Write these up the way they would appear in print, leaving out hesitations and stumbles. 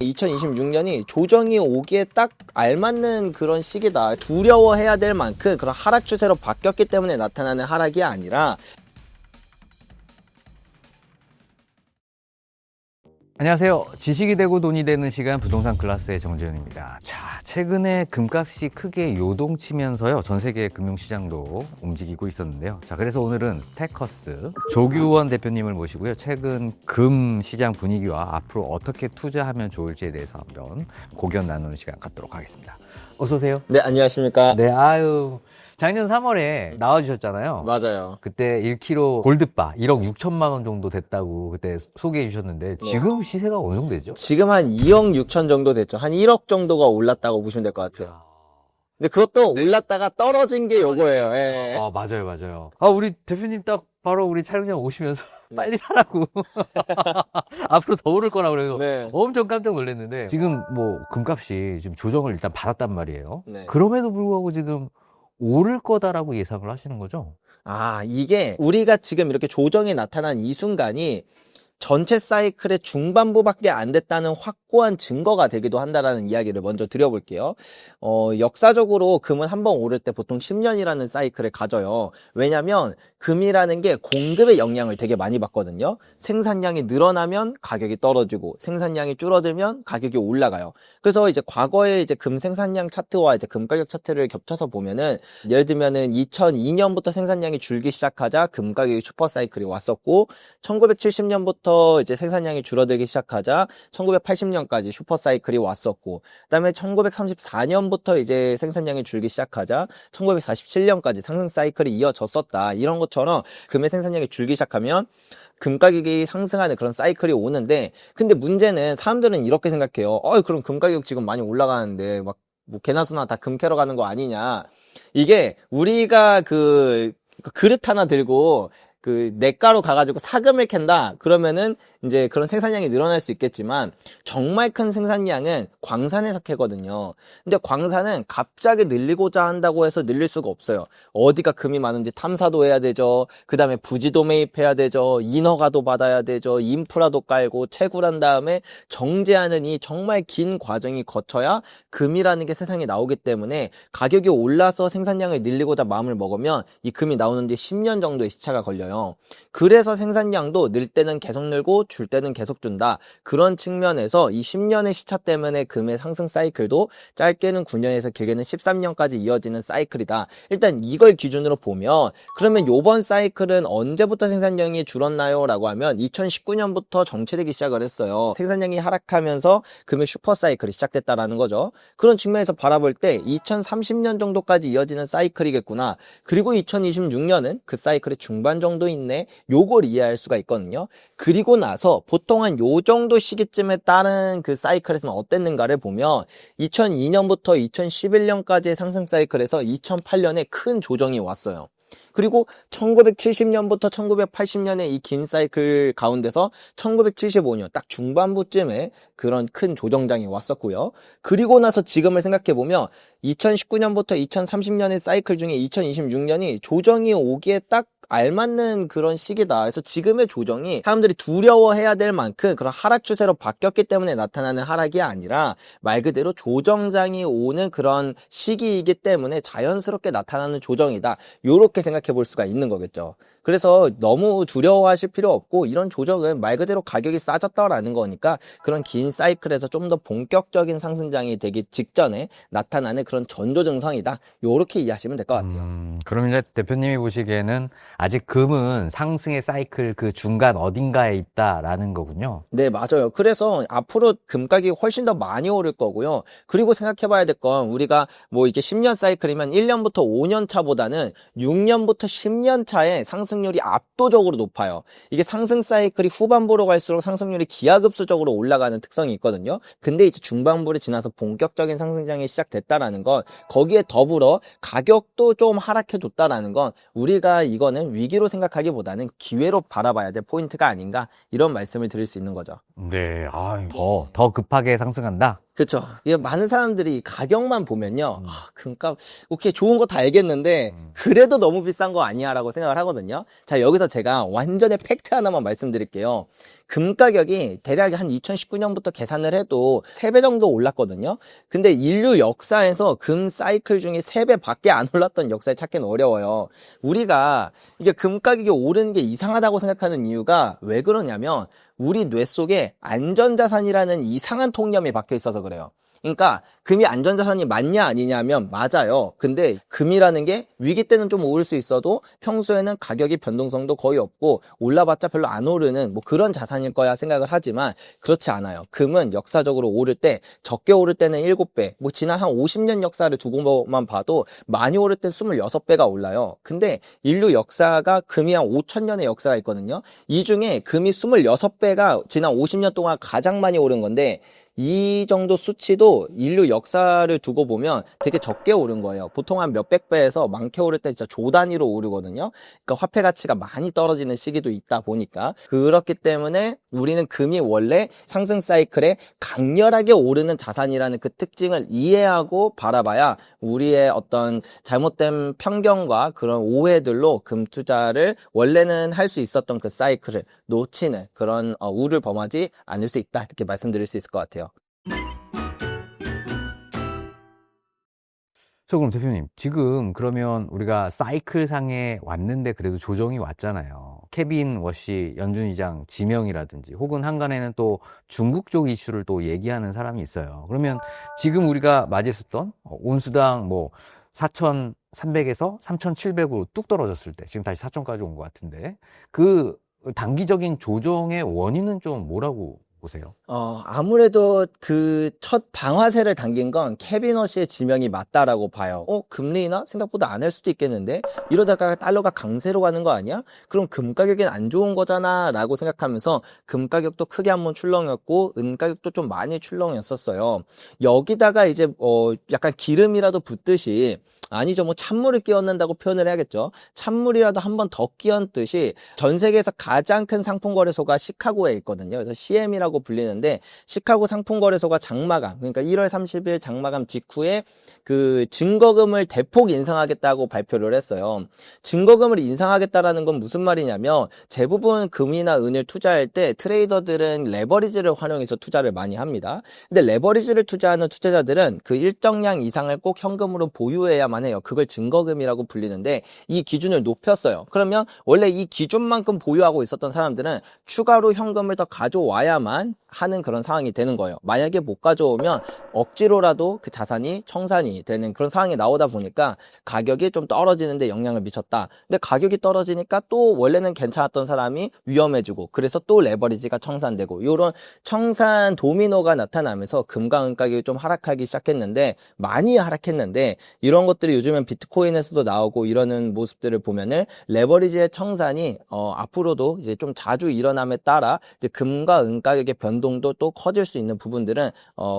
2026년이 조정이 오기에 딱 알맞는 그런 시기다. 두려워해야 될 만큼 그런 하락 추세로 바뀌었기 때문에 나타나는 하락이 아니라. 안녕하세요. 지식이 되고 돈이 되는 시간 부동산 클래스의 정재현입니다. 자, 최근에 금값이 크게 요동치면서요. 전 세계 금융시장도 움직이고 있었는데요. 자, 그래서 오늘은 스테커스 조규원 대표님을 모시고요. 최근 금 시장 분위기와 앞으로 어떻게 투자하면 좋을지에 대해서 한번 고견 나누는 시간 갖도록 하겠습니다. 어서 오세요. 네, 안녕하십니까. 네, 작년 3월에 나와주셨잖아요. 맞아요. 그때 1kg 골드바 1억 6천만 원 정도 됐다고 그때 소개해 주셨는데 지금 시세가 어느 정도 되죠? 지금 한 2억 6천 정도 됐죠. 한 1억 정도가 올랐다고 보시면 될 것 같아요. 근데 그것도 올랐다가 떨어진 게 요거예요. 예. 맞아요. 우리 대표님 딱 바로 우리 촬영장 오시면서 빨리 사라고. 앞으로 더 오를 거라 그래서 네. 엄청 깜짝 놀랐는데 지금 뭐 금값이 지금 조정을 일단 받았단 말이에요. 네. 그럼에도 불구하고 지금 오를 거다라고 예상을 하시는 거죠? 이게 우리가 지금 이렇게 조정이 나타난 이 순간이 전체 사이클의 중반부밖에 안 됐다는 확고한 증거가 되기도 한다라는 이야기를 먼저 드려볼게요. 역사적으로 금은 한번 오를 때 보통 10년이라는 사이클을 가져요. 왜냐면 금이라는 게 공급의 영향을 되게 많이 받거든요. 생산량이 늘어나면 가격이 떨어지고 생산량이 줄어들면 가격이 올라가요. 그래서 이제 과거에 이제 금 생산량 차트와 이제 금 가격 차트를 겹쳐서 보면은 예를 들면은 2002년부터 생산량이 줄기 시작하자 금 가격이 슈퍼 사이클이 왔었고 1970년부터 이제 생산량이 줄어들기 시작하자 1980년까지 슈퍼 사이클이 왔었고 그다음에 1934년부터 이제 생산량이 줄기 시작하자 1947년까지 상승 사이클이 이어졌었다. 이런 것처럼 금의 생산량이 줄기 시작하면 금 가격이 상승하는 그런 사이클이 오는데 근데 문제는 사람들은 이렇게 생각해요. 그럼 금 가격 지금 많이 올라가는데 막 뭐 개나소나 다 금 캐러 가는 거 아니냐. 이게 우리가 그릇 하나 들고 냇가로 가가지고 사금을 캔다 그러면은 이제 그런 생산량이 늘어날 수 있겠지만 정말 큰 생산량은 광산에서 캐거든요. 근데 광산은 갑자기 늘리고자 한다고 해서 늘릴 수가 없어요. 어디가 금이 많은지 탐사도 해야 되죠. 그 다음에 부지도 매입해야 되죠. 인허가도 받아야 되죠. 인프라도 깔고 채굴한 다음에 정제하는 이 정말 긴 과정이 거쳐야 금이라는 게 세상에 나오기 때문에 가격이 올라서 생산량을 늘리고자 마음을 먹으면 이 금이 나오는데 10년 정도의 시차가 걸려요. 그래서 생산량도 늘 때는 계속 늘고 줄 때는 계속 준다. 그런 측면에서 이 10년의 시차 때문에 금의 상승 사이클도 짧게는 9년에서 길게는 13년까지 이어지는 사이클이다. 일단 이걸 기준으로 보면 그러면 요번 사이클은 언제부터 생산량이 줄었나요? 라고 하면 2019년부터 정체되기 시작을 했어요. 생산량이 하락하면서 금의 슈퍼 사이클이 시작됐다라는 거죠. 그런 측면에서 바라볼 때 2030년 정도까지 이어지는 사이클이겠구나. 그리고 2026년은 그 사이클의 중반 정도 있네. 요걸 이해할 수가 있거든요. 그리고 나서 보통 한 요 정도 시기쯤에 따른 그 사이클에서는 어땠는가를 보면 2002년부터 2011년까지의 상승 사이클에서 2008년에 큰 조정이 왔어요. 그리고 1970년부터 1980년의 이 긴 사이클 가운데서 1975년 딱 중반부쯤에 그런 큰 조정장이 왔었고요. 그리고 나서 지금을 생각해보면 2019년부터 2030년의 사이클 중에 2026년이 조정이 오기에 딱 알맞는 그런 시기다. 그래서 지금의 조정이 사람들이 두려워해야 될 만큼 그런 하락 추세로 바뀌었기 때문에 나타나는 하락이 아니라 말 그대로 조정장이 오는 그런 시기이기 때문에 자연스럽게 나타나는 조정이다. 요렇게 생각해 볼 수가 있는 거겠죠. 그래서 너무 두려워하실 필요 없고 이런 조정은 말 그대로 가격이 싸졌다라는 거니까 그런 긴 사이클에서 좀 더 본격적인 상승장이 되기 직전에 나타나는 그런 전조 증상이다. 요렇게 이해하시면 될 것 같아요. 그럼 이제 대표님이 보시기에는 아직 금은 상승의 사이클 그 중간 어딘가에 있다라는 거군요. 네, 맞아요. 그래서 앞으로 금 가격이 훨씬 더 많이 오를 거고요. 그리고 생각해 봐야 될 건 우리가 뭐 이게 10년 사이클이면 1년부터 5년 차보다는 6년부터 10년 차에 상승률이 압도적으로 높아요. 이게 상승 사이클이 후반부로 갈수록 상승률이 기하급수적으로 올라가는 특성이 있거든요. 근데 이제 중반부를 지나서 본격적인 상승장이 시작됐다라는 건 거기에 더불어 가격도 좀 하락해 줬다라는 건 우리가 이거는 위기로 생각하기보다는 기회로 바라봐야 될 포인트가 아닌가 이런 말씀을 드릴 수 있는 거죠. 네, 더 급하게 상승한다? 그렇죠. 이게 많은 사람들이 가격만 보면요. 금값 오케이 좋은 거 다 알겠는데 그래도 너무 비싼 거 아니야 라고 생각을 하거든요. 자, 여기서 제가 완전히 팩트 하나만 말씀드릴게요. 금 가격이 대략 한 2019년부터 계산을 해도 3배 정도 올랐거든요. 근데 인류 역사에서 금 사이클 중에 3배 밖에 안 올랐던 역사에 찾기는 어려워요. 우리가 이게 금 가격이 오르는 게 이상하다고 생각하는 이유가 왜 그러냐면 우리 뇌 속에 안전자산이라는 이상한 통념이 박혀 있어서 그래요. 그러니까 금이 안전자산이 맞냐 아니냐면 맞아요. 근데 금이라는 게 위기 때는 좀 오를 수 있어도 평소에는 가격이 변동성도 거의 없고 올라봤자 별로 안 오르는 뭐 그런 자산일 거야 생각을 하지만 그렇지 않아요. 금은 역사적으로 오를 때 적게 오를 때는 7배, 뭐 지난 한 50년 역사를 두고만 봐도 많이 오를 때 26배가 올라요. 근데 인류 역사가 금이 한 5,000년의 역사가 있거든요. 이 중에 금이 26배가 지난 50년 동안 가장 많이 오른 건데 이 정도 수치도 인류 역사를 두고 보면 되게 적게 오른 거예요. 보통 한 몇백 배에서 많게 오를 때 진짜 조 단위로 오르거든요. 그러니까 화폐 가치가 많이 떨어지는 시기도 있다 보니까 그렇기 때문에 우리는 금이 원래 상승 사이클에 강렬하게 오르는 자산이라는 그 특징을 이해하고 바라봐야 우리의 어떤 잘못된 편견과 그런 오해들로 금 투자를 원래는 할 수 있었던 그 사이클을 놓치는 그런 우를 범하지 않을 수 있다 이렇게 말씀드릴 수 있을 것 같아요. 그럼 대표님, 지금 그러면 우리가 사이클 상에 왔는데 그래도 조정이 왔잖아요. 케빈 워시 연준의장 지명이라든지 혹은 한간에는 또 중국 쪽 이슈를 또 얘기하는 사람이 있어요. 그러면 지금 우리가 맞이했었던 온수당 뭐 4,300에서 3,700으로 뚝 떨어졌을 때 지금 다시 4,000까지 온 것 같은데 그 단기적인 조정의 원인은 좀 뭐라고 보세요? 아무래도 그 첫 방아쇠를 당긴 건 케빈 워시의 지명이 맞다라고 봐요. 금리 인하? 생각보다 안 할 수도 있겠는데? 이러다가 달러가 강세로 가는 거 아니야? 그럼 금 가격엔 안 좋은 거잖아 라고 생각하면서 금 가격도 크게 한번 출렁였고 은 가격도 좀 많이 출렁였었어요. 여기다가 이제 약간 기름이라도 붓듯이 아니죠. 뭐 찬물을 끼얹는다고 표현을 해야겠죠. 찬물이라도 한 번 더 끼얹듯이 전 세계에서 가장 큰 상품거래소가 시카고에 있거든요. 그래서 CM이라고 불리는데 시카고 상품거래소가 장마감, 그러니까 1월 30일 장마감 직후에 그 증거금을 대폭 인상하겠다고 발표를 했어요. 증거금을 인상하겠다라는 건 무슨 말이냐면 대부분 금이나 은을 투자할 때 트레이더들은 레버리지를 활용해서 투자를 많이 합니다. 근데 레버리지를 투자하는 투자자들은 그 일정량 이상을 꼭 현금으로 보유해야만 해요. 그걸 증거금이라고 불리는데 이 기준을 높였어요. 그러면 원래 이 기준만큼 보유하고 있었던 사람들은 추가로 현금을 더 가져와야만 하는 그런 상황이 되는 거예요. 만약에 못 가져오면 억지로라도 그 자산이 청산이 되는 그런 상황이 나오다 보니까 가격이 좀 떨어지는데 영향을 미쳤다. 근데 가격이 떨어지니까 또 원래는 괜찮았던 사람이 위험해지고 그래서 또 레버리지가 청산되고 이런 청산 도미노가 나타나면서 금과 은 가격이 좀 하락하기 시작했는데 많이 하락했는데 이런 것들이 요즘엔 비트코인에서도 나오고 이러는 모습들을 보면은 레버리지의 청산이 앞으로도 이제 좀 자주 일어남에 따라 이제 금과 은 가격의 변동도 또 커질 수 있는 부분들은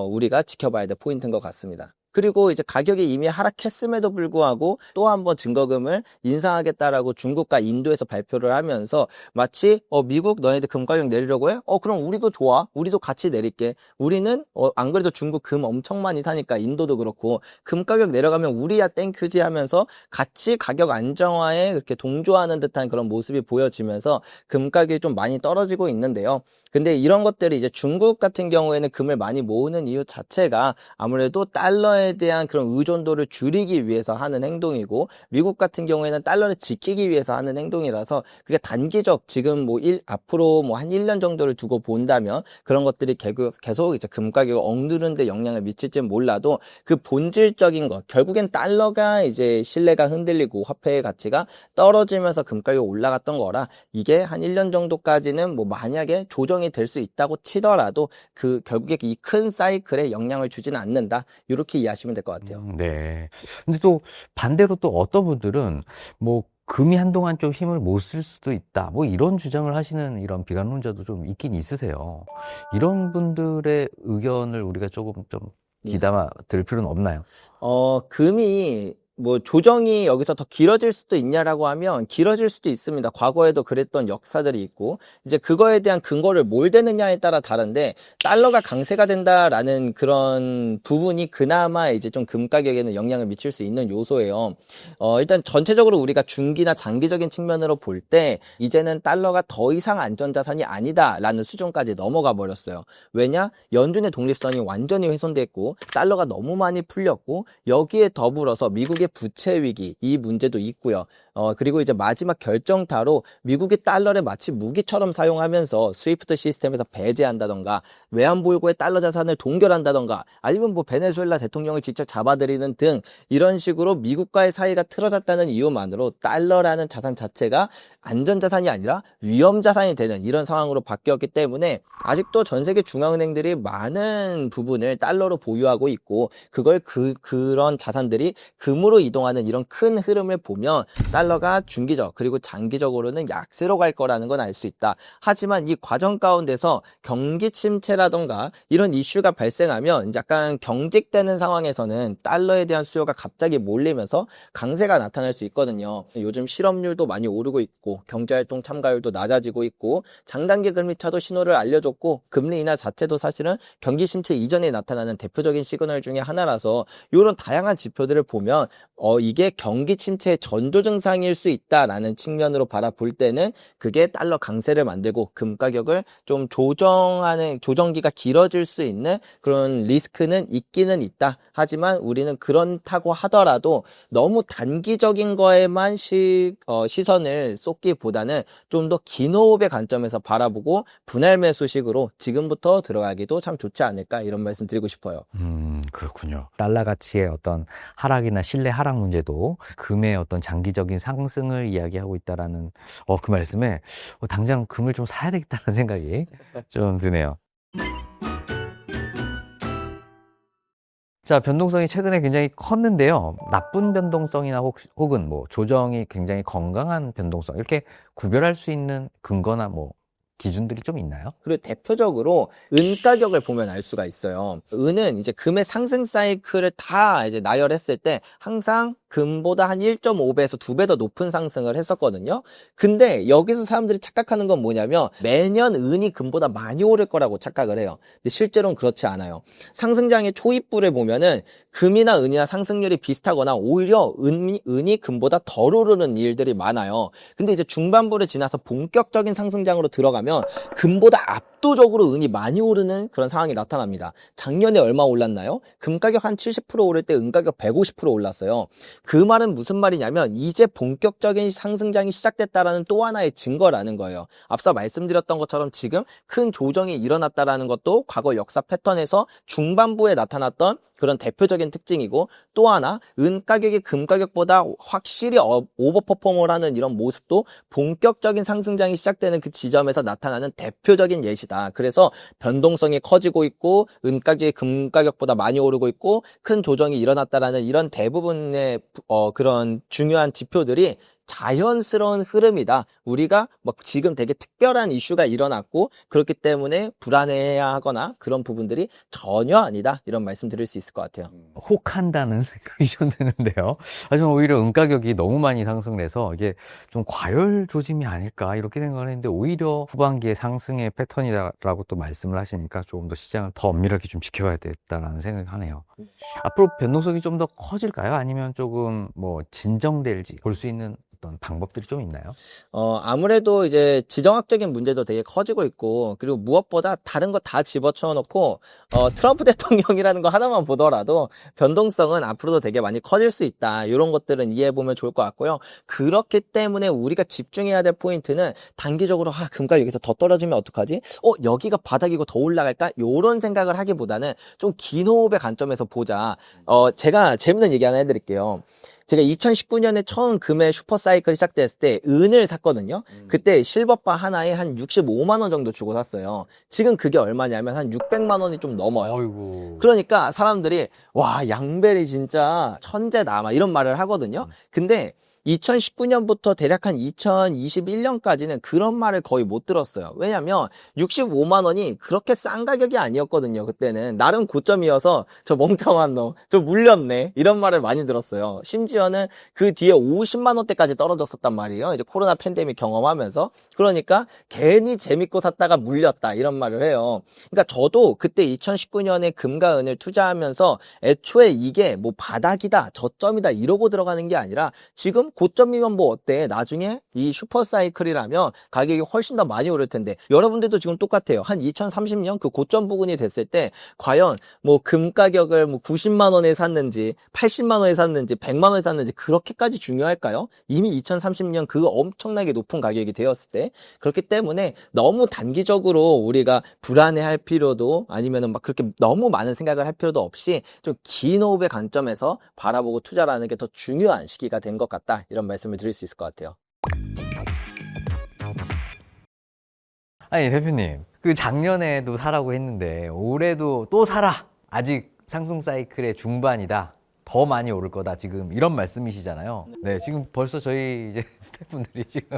우리가 지켜봐야 될 포인트인 것 같습니다. 그리고 이제 가격이 이미 하락했음에도 불구하고 또 한 번 증거금을 인상하겠다라고 중국과 인도에서 발표를 하면서 마치 미국 너네들 금 가격 내리려고 해? 그럼 우리도 좋아. 우리도 같이 내릴게. 우리는 안 그래도 중국 금 엄청 많이 사니까 인도도 그렇고 금 가격 내려가면 우리야 땡큐지 하면서 같이 가격 안정화에 그렇게 동조하는 듯한 그런 모습이 보여지면서 금 가격이 좀 많이 떨어지고 있는데요. 근데 이런 것들이 이제 중국 같은 경우에는 금을 많이 모으는 이유 자체가 아무래도 달러에 대한 그런 의존도를 줄이기 위해서 하는 행동이고 미국 같은 경우에는 달러를 지키기 위해서 하는 행동이라서 그게 단기적 지금 뭐 앞으로 뭐 한 1년 정도를 두고 본다면 그런 것들이 계속 이제 금 가격을 억누르는 데 영향을 미칠지는 몰라도 그 본질적인 것 결국엔 달러가 이제 신뢰가 흔들리고 화폐의 가치가 떨어지면서 금 가격이 올라갔던 거라 이게 한 1년 정도까지는 뭐 만약에 조정이 될 수 있다고 치더라도 그 결국에 이 큰 사이클에 영향을 주지는 않는다. 이렇게 이해하시면 될 것 같아요. 네. 근데 또 반대로 또 어떤 분들은 뭐 금이 한동안 좀 힘을 못 쓸 수도 있다. 뭐 이런 주장을 하시는 이런 비관론자도 좀 있긴 있으세요. 이런 분들의 의견을 우리가 조금 좀 귀담아 들을 필요는 없나요? 금이 뭐 조정이 여기서 더 길어질 수도 있냐라고 하면 길어질 수도 있습니다. 과거에도 그랬던 역사들이 있고 이제 그거에 대한 근거를 뭘 대느냐에 따라 다른데 달러가 강세가 된다라는 그런 부분이 그나마 이제 좀 금 가격에는 영향을 미칠 수 있는 요소예요. 일단 전체적으로 우리가 중기나 장기적인 측면으로 볼 때 이제는 달러가 더 이상 안전자산이 아니다라는 수준까지 넘어가 버렸어요. 왜냐? 연준의 독립성이 완전히 훼손됐고 달러가 너무 많이 풀렸고 여기에 더불어서 미국의 부채 위기 이 문제도 있고요. 그리고 이제 마지막 결정타로 미국이 달러를 마치 무기처럼 사용하면서 스위프트 시스템에서 배제한다던가 외환보유고의 달러 자산을 동결한다던가 아니면 뭐 베네수엘라 대통령을 직접 잡아들이는 등 이런 식으로 미국과의 사이가 틀어졌다는 이유만으로 달러라는 자산 자체가 안전자산이 아니라 위험자산이 되는 이런 상황으로 바뀌었기 때문에 아직도 전 세계 중앙은행들이 많은 부분을 달러로 보유하고 있고 그걸 그런 자산들이 금으로 이동하는 이런 큰 흐름을 보면 달러가 중기적 그리고 장기적으로는 약세로 갈 거라는 건 알 수 있다. 하지만 이 과정 가운데서 경기 침체라던가 이런 이슈가 발생하면 약간 경직되는 상황에서는 달러에 대한 수요가 갑자기 몰리면서 강세가 나타날 수 있거든요. 요즘 실업률도 많이 오르고 있고 경제활동 참가율도 낮아지고 있고 장단기 금리차도 신호를 알려줬고 금리 인하 자체도 사실은 경기 침체 이전에 나타나는 대표적인 시그널 중에 하나라서 이런 다양한 지표들을 보면 이게 경기 침체의 전조 증상일 수 있다라는 측면으로 바라볼 때는 그게 달러 강세를 만들고 금 가격을 좀 조정기가 길어질 수 있는 그런 리스크는 있기는 있다. 하지만 우리는 그렇다고 하더라도 너무 단기적인 거에만 시선을 쏟기보다는 좀 더 긴 호흡의 관점에서 바라보고 분할 매수식으로 지금부터 들어가기도 참 좋지 않을까 이런 말씀 드리고 싶어요. 그렇군요. 달러 가치의 어떤 하락이나 신뢰 하락 문제도 금의 어떤 장기적인 상승을 이야기하고 있다라는 그 말씀에 당장 금을 좀 사야 되겠다는 생각이 좀 드네요. 자, 변동성이 최근에 굉장히 컸는데요. 나쁜 변동성이나 혹은 뭐 조정이 굉장히 건강한 변동성 이렇게 구별할 수 있는 근거나 뭐 기준들이 좀 있나요? 그리고 대표적으로 은 가격을 보면 알 수가 있어요. 은은 이제 금의 상승 사이클을 다 이제 나열했을 때 항상 금보다 한 1.5배에서 2배 더 높은 상승을 했었거든요. 근데 여기서 사람들이 착각하는 건 뭐냐면 매년 은이 금보다 많이 오를 거라고 착각을 해요. 근데 실제로는 그렇지 않아요. 상승장의 초입부를 보면은 금이나 은이나 상승률이 비슷하거나 오히려 은이 금보다 덜 오르는 일들이 많아요. 근데 이제 중반부를 지나서 본격적인 상승장으로 들어가면 금보다 압도적으로 은이 많이 오르는 그런 상황이 나타납니다. 작년에 얼마 올랐나요? 금 가격 한 70% 오를 때 은 가격 150% 올랐어요. 그 말은 무슨 말이냐면 이제 본격적인 상승장이 시작됐다라는 또 하나의 증거라는 거예요. 앞서 말씀드렸던 것처럼 지금 큰 조정이 일어났다라는 것도 과거 역사 패턴에서 중반부에 나타났던 그런 대표적인 특징이고 또 하나 은 가격이 금 가격보다 확실히 오버퍼폼을 하는 이런 모습도 본격적인 상승장이 시작되는 그 지점에서 나타나는 대표적인 예시다. 그래서 변동성이 커지고 있고 은 가격이 금 가격보다 많이 오르고 있고 큰 조정이 일어났다라는 이런 대부분의 그런 중요한 지표들이 자연스러운 흐름이다. 우리가 막 지금 되게 특별한 이슈가 일어났고 그렇기 때문에 불안해야 하거나 그런 부분들이 전혀 아니다. 이런 말씀 드릴 수 있을 것 같아요. 혹한다는 생각이 좀 드는데요. 하지만 오히려 은 가격이 너무 많이 상승을 해서 이게 좀 과열 조짐이 아닐까 이렇게 생각을 했는데 오히려 후반기에 상승의 패턴이라고 또 말씀을 하시니까 조금 더 시장을 더 엄밀하게 좀 지켜봐야겠다라는 생각이 하네요. 앞으로 변동성이 좀 더 커질까요? 아니면 조금 뭐 진정될지 볼 수 있는 어떤 방법들이 좀 있나요? 아무래도 이제 지정학적인 문제도 되게 커지고 있고 그리고 무엇보다 다른 거 다 집어쳐 놓고 트럼프 대통령이라는 거 하나만 보더라도 변동성은 앞으로도 되게 많이 커질 수 있다. 이런 것들은 이해해 보면 좋을 것 같고요. 그렇기 때문에 우리가 집중해야 될 포인트는 단기적으로 금가 여기서 더 떨어지면 어떡하지? 여기가 바닥이고 더 올라갈까? 이런 생각을 하기보다는 좀 긴 호흡의 관점에서 보자. 제가 재밌는 얘기 하나 해드릴게요. 제가 2019년에 처음 금의 슈퍼사이클이 시작됐을 때 은을 샀거든요. 그때 실버바 하나에 한 65만 원 정도 주고 샀어요. 지금 그게 얼마냐면 한 600만 원이 좀 넘어요. 어이구. 그러니까 사람들이 와 양벨이 진짜 천재다 막 이런 말을 하거든요. 근데 2019년부터 대략 한 2021년까지는 그런 말을 거의 못 들었어요. 왜냐면 65만 원이 그렇게 싼 가격이 아니었거든요. 그때는 나름 고점이어서 저 멍청한 놈, 저 물렸네 이런 말을 많이 들었어요. 심지어는 그 뒤에 50만 원대까지 떨어졌었단 말이에요. 이제 코로나 팬데믹 경험하면서. 그러니까 괜히 재밌고 샀다가 물렸다 이런 말을 해요. 그러니까 저도 그때 2019년에 금과 은을 투자하면서 애초에 이게 뭐 바닥이다 저점이다 이러고 들어가는 게 아니라 지금 고점이면 뭐 어때, 나중에 이 슈퍼사이클이라면 가격이 훨씬 더 많이 오를 텐데, 여러분들도 지금 똑같아요. 한 2030년 그 고점 부근이 됐을 때 과연 뭐 금 가격을 뭐 90만 원에 샀는지 80만 원에 샀는지 100만 원에 샀는지 그렇게까지 중요할까요? 이미 2030년 그 엄청나게 높은 가격이 되었을 때. 그렇기 때문에 너무 단기적으로 우리가 불안해할 필요도, 아니면은 막 그렇게 너무 많은 생각을 할 필요도 없이 좀 긴 호흡의 관점에서 바라보고 투자라는 게 더 중요한 시기가 된 것 같다, 이런 말씀을 드릴 수 있을 것 같아요. 아니 대표님, 그 작년에도 사라고 했는데 올해도 또 사라. 아직 상승 사이클의 중반이다. 더 많이 오를 거다. 지금 이런 말씀이시잖아요. 네, 지금 벌써 저희 이제 스태프분들이 지금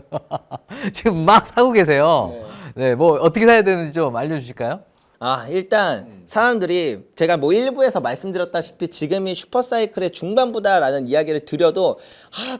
지금 막 사고 계세요. 네, 뭐 어떻게 사야 되는지 좀 알려주실까요? 일단 사람들이 제가 뭐 일부에서 말씀드렸다시피 지금이 슈퍼사이클의 중반부다라는 이야기를 드려도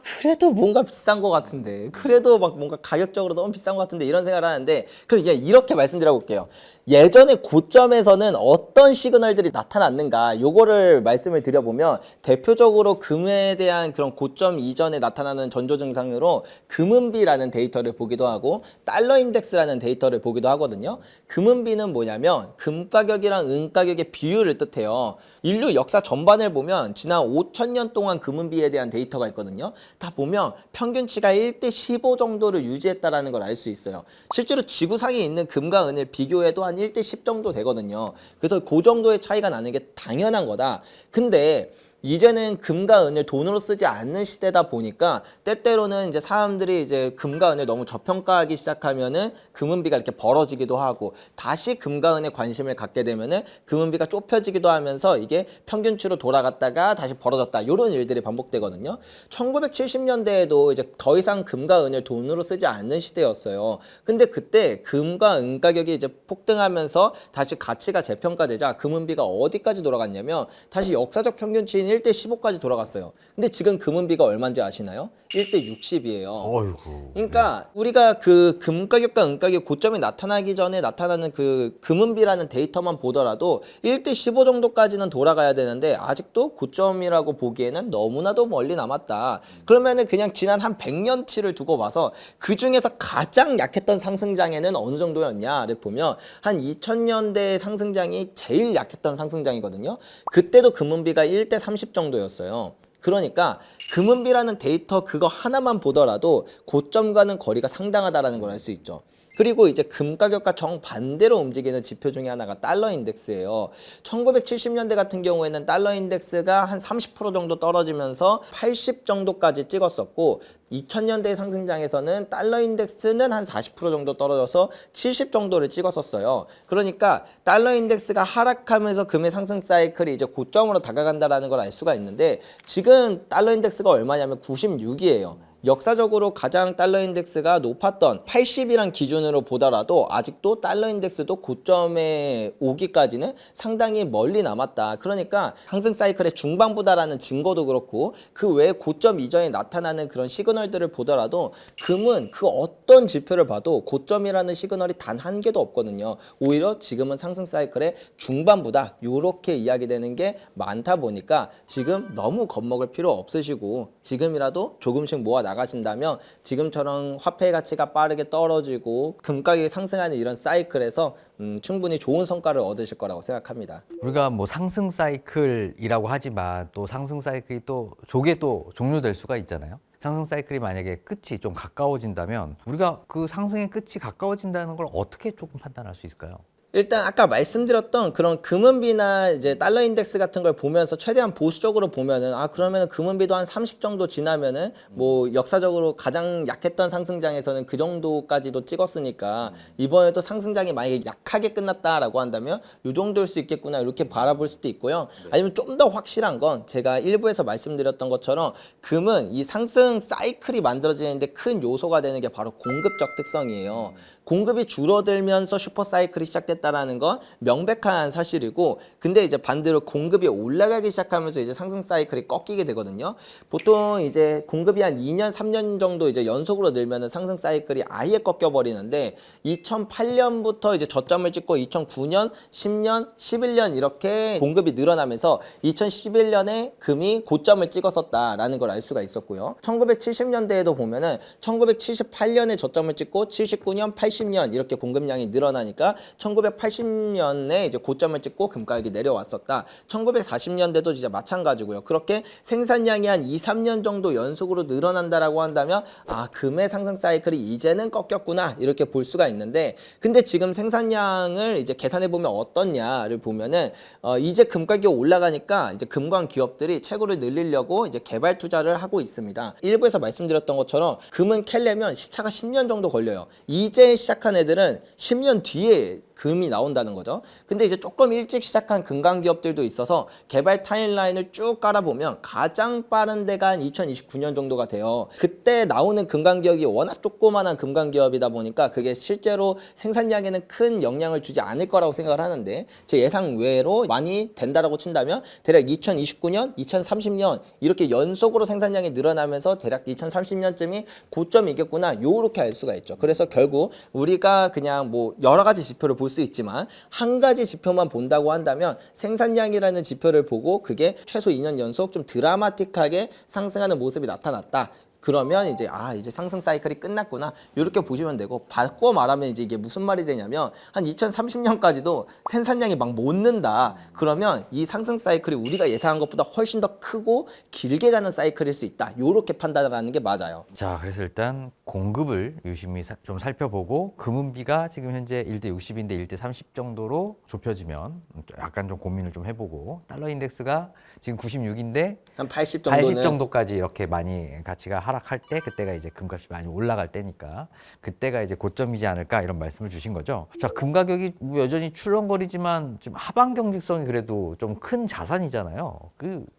그래도 뭔가 비싼 것 같은데, 그래도 막 뭔가 가격적으로 너무 비싼 것 같은데 이런 생각을 하는데, 그럼 이렇게 말씀드려 볼게요. 예전에 고점에서는 어떤 시그널들이 나타났는가, 요거를 말씀을 드려보면 대표적으로 금에 대한 그런 고점 이전에 나타나는 전조 증상으로 금은비라는 데이터를 보기도 하고 달러 인덱스라는 데이터를 보기도 하거든요. 금은비는 뭐냐면 금 가격이랑 은 가격의 비율을 뜻해요. 인류 역사 전반을 보면 지난 5,000년 동안 금은비에 대한 데이터가 있거든요. 다 보면 평균치가 1대15 정도를 유지했다라는 걸 알 수 있어요. 실제로 지구상에 있는 금과 은을 비교해도 한 1대10 정도 되거든요. 그래서 그 정도의 차이가 나는 게 당연한 거다. 근데 이제는 금과 은을 돈으로 쓰지 않는 시대다 보니까 때때로는 이제 사람들이 이제 금과 은을 너무 저평가하기 시작하면은 금은비가 이렇게 벌어지기도 하고, 다시 금과 은에 관심을 갖게 되면은 금은비가 좁혀지기도 하면서 이게 평균치로 돌아갔다가 다시 벌어졌다, 이런 일들이 반복되거든요. 1970년대에도 이제 더 이상 금과 은을 돈으로 쓰지 않는 시대였어요. 근데 그때 금과 은 가격이 이제 폭등하면서 다시 가치가 재평가되자 금은비가 어디까지 돌아갔냐면 다시 역사적 평균치인 1대15까지 돌아갔어요. 근데 지금 금은비가 얼마인지 아시나요? 1대60이에요. 어이구. 그러니까 우리가 그 금 가격과 은 가격 고점이 나타나기 전에 나타나는 그 금은비라는 데이터만 보더라도 1대15 정도까지는 돌아가야 되는데 아직도 고점이라고 보기에는 너무나도 멀리 남았다. 그러면은 그냥 지난 한 100년치를 두고 봐서 그 중에서 가장 약했던 상승장에는 어느 정도였냐를 보면 한 2000년대 상승장이 제일 약했던 상승장이거든요. 그때도 금은비가 1대30 정도였어요. 그러니까 금은비라는 데이터 그거 하나만 보더라도 고점과는 거리가 상당하다라는 걸 알 수 있죠. 그리고 이제 금 가격과 정반대로 움직이는 지표 중에 하나가 달러 인덱스예요. 1970년대 같은 경우에는 달러 인덱스가 한 30% 정도 떨어지면서 80 정도까지 찍었었고, 2000년대 상승장에서는 달러 인덱스는 한 40% 정도 떨어져서 70 정도를 찍었었어요. 그러니까 달러 인덱스가 하락하면서 금의 상승 사이클이 이제 고점으로 다가간다라는 걸 알 수가 있는데, 지금 달러 인덱스가 얼마냐면 96이에요. 역사적으로 가장 달러 인덱스가 높았던 80이란 기준으로 보더라도 아직도 달러 인덱스도 고점에 오기까지는 상당히 멀리 남았다. 그러니까 상승 사이클의 중반부다라는 증거도 그렇고, 그 외에 고점 이전에 나타나는 그런 시그널들을 보더라도 금은 그 어떤 지표를 봐도 고점이라는 시그널이 단 한 개도 없거든요. 오히려 지금은 상승 사이클의 중반부다, 요렇게 이야기되는 게 많다 보니까 지금 너무 겁먹을 필요 없으시고 지금이라도 조금씩 모아 나가신다면 지금처럼 화폐 가치가 빠르게 떨어지고 금 가격이 상승하는 이런 사이클에서 충분히 좋은 성과를 얻으실 거라고 생각합니다. 우리가 뭐 상승 사이클이라고 하지만 또 상승 사이클이 또 조개 또 종료될 수가 있잖아요. 상승 사이클이 만약에 끝이 좀 가까워진다면 우리가 그 상승의 끝이 가까워진다는 걸 어떻게 조금 판단할 수 있을까요? 일단 아까 말씀드렸던 그런 금은비나 이제 달러 인덱스 같은 걸 보면서 최대한 보수적으로 보면은 그러면은 금은비도 한 30 정도 지나면은 뭐 역사적으로 가장 약했던 상승장에서는 그 정도까지도 찍었으니까 이번에도 상승장이 만약에 약하게 끝났다라고 한다면 요 정도일 수 있겠구나 이렇게 바라볼 수도 있고요. 아니면 좀 더 확실한 건 제가 일부에서 말씀드렸던 것처럼 금은 이 상승 사이클이 만들어지는데 큰 요소가 되는 게 바로 공급적 특성이에요. 공급이 줄어들면서 슈퍼 사이클이 시작됐다라는 건 명백한 사실이고, 근데 이제 반대로 공급이 올라가기 시작하면서 이제 상승 사이클이 꺾이게 되거든요. 보통 이제 공급이 한 2년, 3년 정도 이제 연속으로 늘면은 상승 사이클이 아예 꺾여 버리는데 2008년부터 이제 저점을 찍고 2009년, 10년, 11년 이렇게 공급이 늘어나면서 2011년에 금이 고점을 찍었었다라는 걸 알 수가 있었고요. 1970년대에도 보면은 1978년에 저점을 찍고 79년, 80년 이렇게 공급량이 늘어나니까 1980년에 이제 고점을 찍고 금가격이 내려왔었다. 1940년대도 이제 마찬가지고요. 그렇게 생산량이 한 2, 3년 정도 연속으로 늘어난다라고 한다면 금의 상승 사이클이 이제는 꺾였구나 이렇게 볼 수가 있는데, 근데 지금 생산량을 이제 계산해 보면 어떻냐를 보면은 이제 금가격이 올라가니까 이제 금광 기업들이 채굴을 늘리려고 이제 개발 투자를 하고 있습니다. 일부에서 말씀드렸던 것처럼 금은 캘려면 시차가 10년 정도 걸려요. 이제 시작한 애들은 10년 뒤에 금이 나온다는 거죠. 근데 이제 조금 일찍 시작한 금강 기업들도 있어서 개발 타임라인을 쭉 깔아보면 가장 빠른 데가 한 2029년 정도가 돼요. 그때 나오는 금강 기업이 워낙 조그만한 금강 기업이다 보니까 그게 실제로 생산량에는 큰 영향을 주지 않을 거라고 생각을 하는데, 제 예상 외로 많이 된다라고 친다면 대략 2029년, 2030년 이렇게 연속으로 생산량이 늘어나면서 대략 2030년쯤이 고점이겠구나 요렇게 알 수가 있죠. 그래서 결국 우리가 그냥 뭐 여러 가지 지표를 볼 수 있지만 한 가지 지표만 본다고 한다면 생산량이라는 지표를 보고 그게 최소 2년 연속 좀 드라마틱하게 상승하는 모습이 나타났다. 그러면 이제 이제 상승 사이클이 끝났구나 이렇게 보시면 되고, 바꿔 말하면 이제 이게 무슨 말이 되냐면 한 2030년까지도 생산량이 막 못 는다 그러면 이 상승 사이클이 우리가 예상한 것보다 훨씬 더 크고 길게 가는 사이클일 수 있다 이렇게 판단을 하는 게 맞아요. 자, 그래서 일단 공급을 유심히 좀 살펴보고 금은비가 지금 현재 1대 60인데 1대 30 정도로 좁혀지면 약간 좀 고민을 좀 해보고, 달러 인덱스가 지금 96인데 한 80 정도는 80 정도까지 이렇게 많이 가치가 하락할 때, 그때가 이제 금값이 많이 올라갈 때니까 그때가 이제 고점이지 않을까 이런 말씀을 주신 거죠. 자, 금 가격이 여전히 출렁거리지만 지금 하방 경직성이 그래도 좀 큰 자산이잖아요.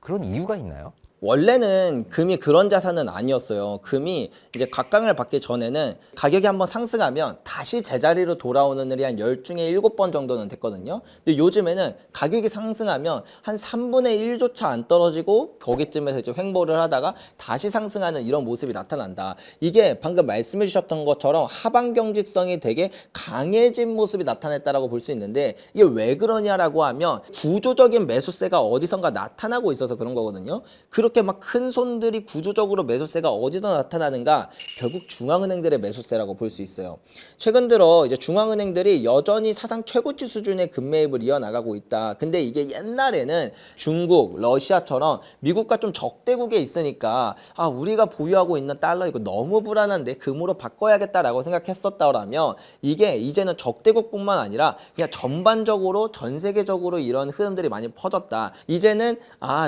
그런 이유가 있나요? 원래는 금이 그런 자산은 아니었어요. 금이 이제 각광을 받기 전에는 가격이 한번 상승하면 다시 제자리로 돌아오는 일이 한 10중에 7번 정도는 됐거든요. 근데 요즘에는 가격이 상승하면 한 3분의 1조차 안 떨어지고 거기쯤에서 이제 횡보를 하다가 다시 상승하는 이런 모습이 나타난다. 이게 방금 말씀해 주셨던 것처럼 하방 경직성이 되게 강해진 모습이 나타냈다라고 볼 수 있는데, 이게 왜 그러냐라고 하면 구조적인 매수세가 어디선가 나타나고 있어서 그런 거거든요. 그렇게 막 큰 손들이 구조적으로 매수세가 어디서 나타나는가? 결국 중앙은행들의 매수세라고 볼 수 있어요. 최근 들어 이제 중앙은행들이 여전히 사상 최고치 수준의 금매입을 이어나가고 있다. 근데 이게 옛날에는 중국, 러시아처럼 미국과 좀 적대국에 있으니까 우리가 보유하고 있는 달러 이거 너무 불안한데 금으로 바꿔야겠다라고 생각했었다라면, 이게 이제는 적대국뿐만 아니라 그냥 전반적으로 전 세계적으로 이런 흐름들이 많이 퍼졌다. 이제는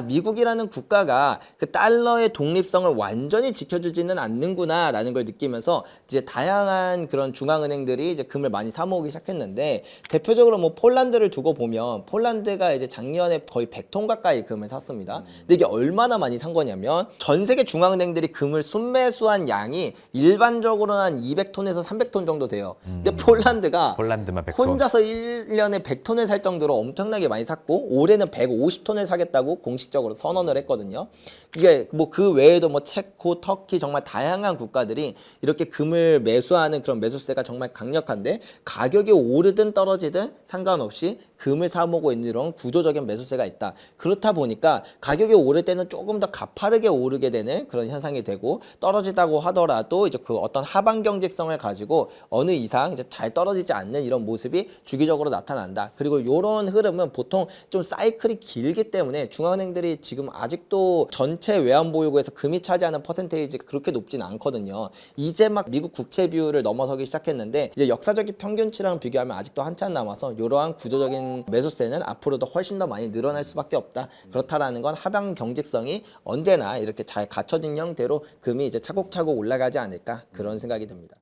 미국이라는 국가가 그 달러의 독립성을 완전히 지켜주지는 않는구나라는 걸 느끼면서 이제 다양한 그런 중앙은행들이 이제 금을 많이 사모으기 시작했는데, 대표적으로 뭐 폴란드를 두고 보면 폴란드가 이제 작년에 거의 100톤 가까이 금을 샀습니다. 근데 이게 얼마나 많이 산 거냐면 전 세계 중앙은행들이 금을 순매수한 양이 일반적으로는 한 200톤에서 300톤 정도 돼요. 근데 폴란드만 100톤. 혼자서 1년에 100톤을 살 정도로 엄청나게 많이 샀고, 올해는 150톤을 사겠다고 공식적으로 선언을 했거든요. 이게 뭐 그 외에도 뭐 체코, 터키 정말 다양한 국가들이 이렇게 금을 매수하는 그런 매수세가 정말 강력한데, 가격이 오르든 떨어지든 상관없이 금을 사모으고 있는 이런 구조적인 매수세가 있다. 그렇다 보니까 가격이 오를 때는 조금 더 가파르게 오르게 되는 그런 현상이 되고, 떨어지다고 하더라도 이제 그 어떤 하방 경직성을 가지고 어느 이상 이제 잘 떨어지지 않는 이런 모습이 주기적으로 나타난다. 그리고 이런 흐름은 보통 좀 사이클이 길기 때문에 중앙은행들이 지금 아직도 전체 외환보유고에서 금이 차지하는 퍼센테이지가 그렇게 높진 않거든요. 이제 막 미국 국채 비율을 넘어서기 시작했는데, 이제 역사적인 평균치랑 비교하면 아직도 한참 남아서 이러한 구조적인 매수세는 앞으로도 훨씬 더 많이 늘어날 수밖에 없다. 그렇다라는 건 하방 경직성이 언제나 이렇게 잘 갖춰진 형태로 금이 이제 차곡차곡 올라가지 않을까, 그런 생각이 듭니다.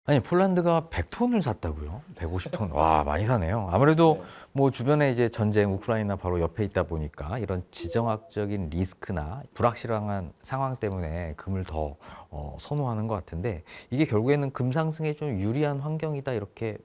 아니, 폴란드가 100톤을 샀다고요? 150톤. 와, 많이 사네요. 아무래도 뭐 주변에 이제 전쟁, 우크라이나 바로 옆에 있다 보니까 이런 지정학적인 리스크나 불확실한 상황 때문에 금을 더 선호하는 것 같은데, 이게 결국에는 금 상승에 좀 유리한 환경이다, 이렇게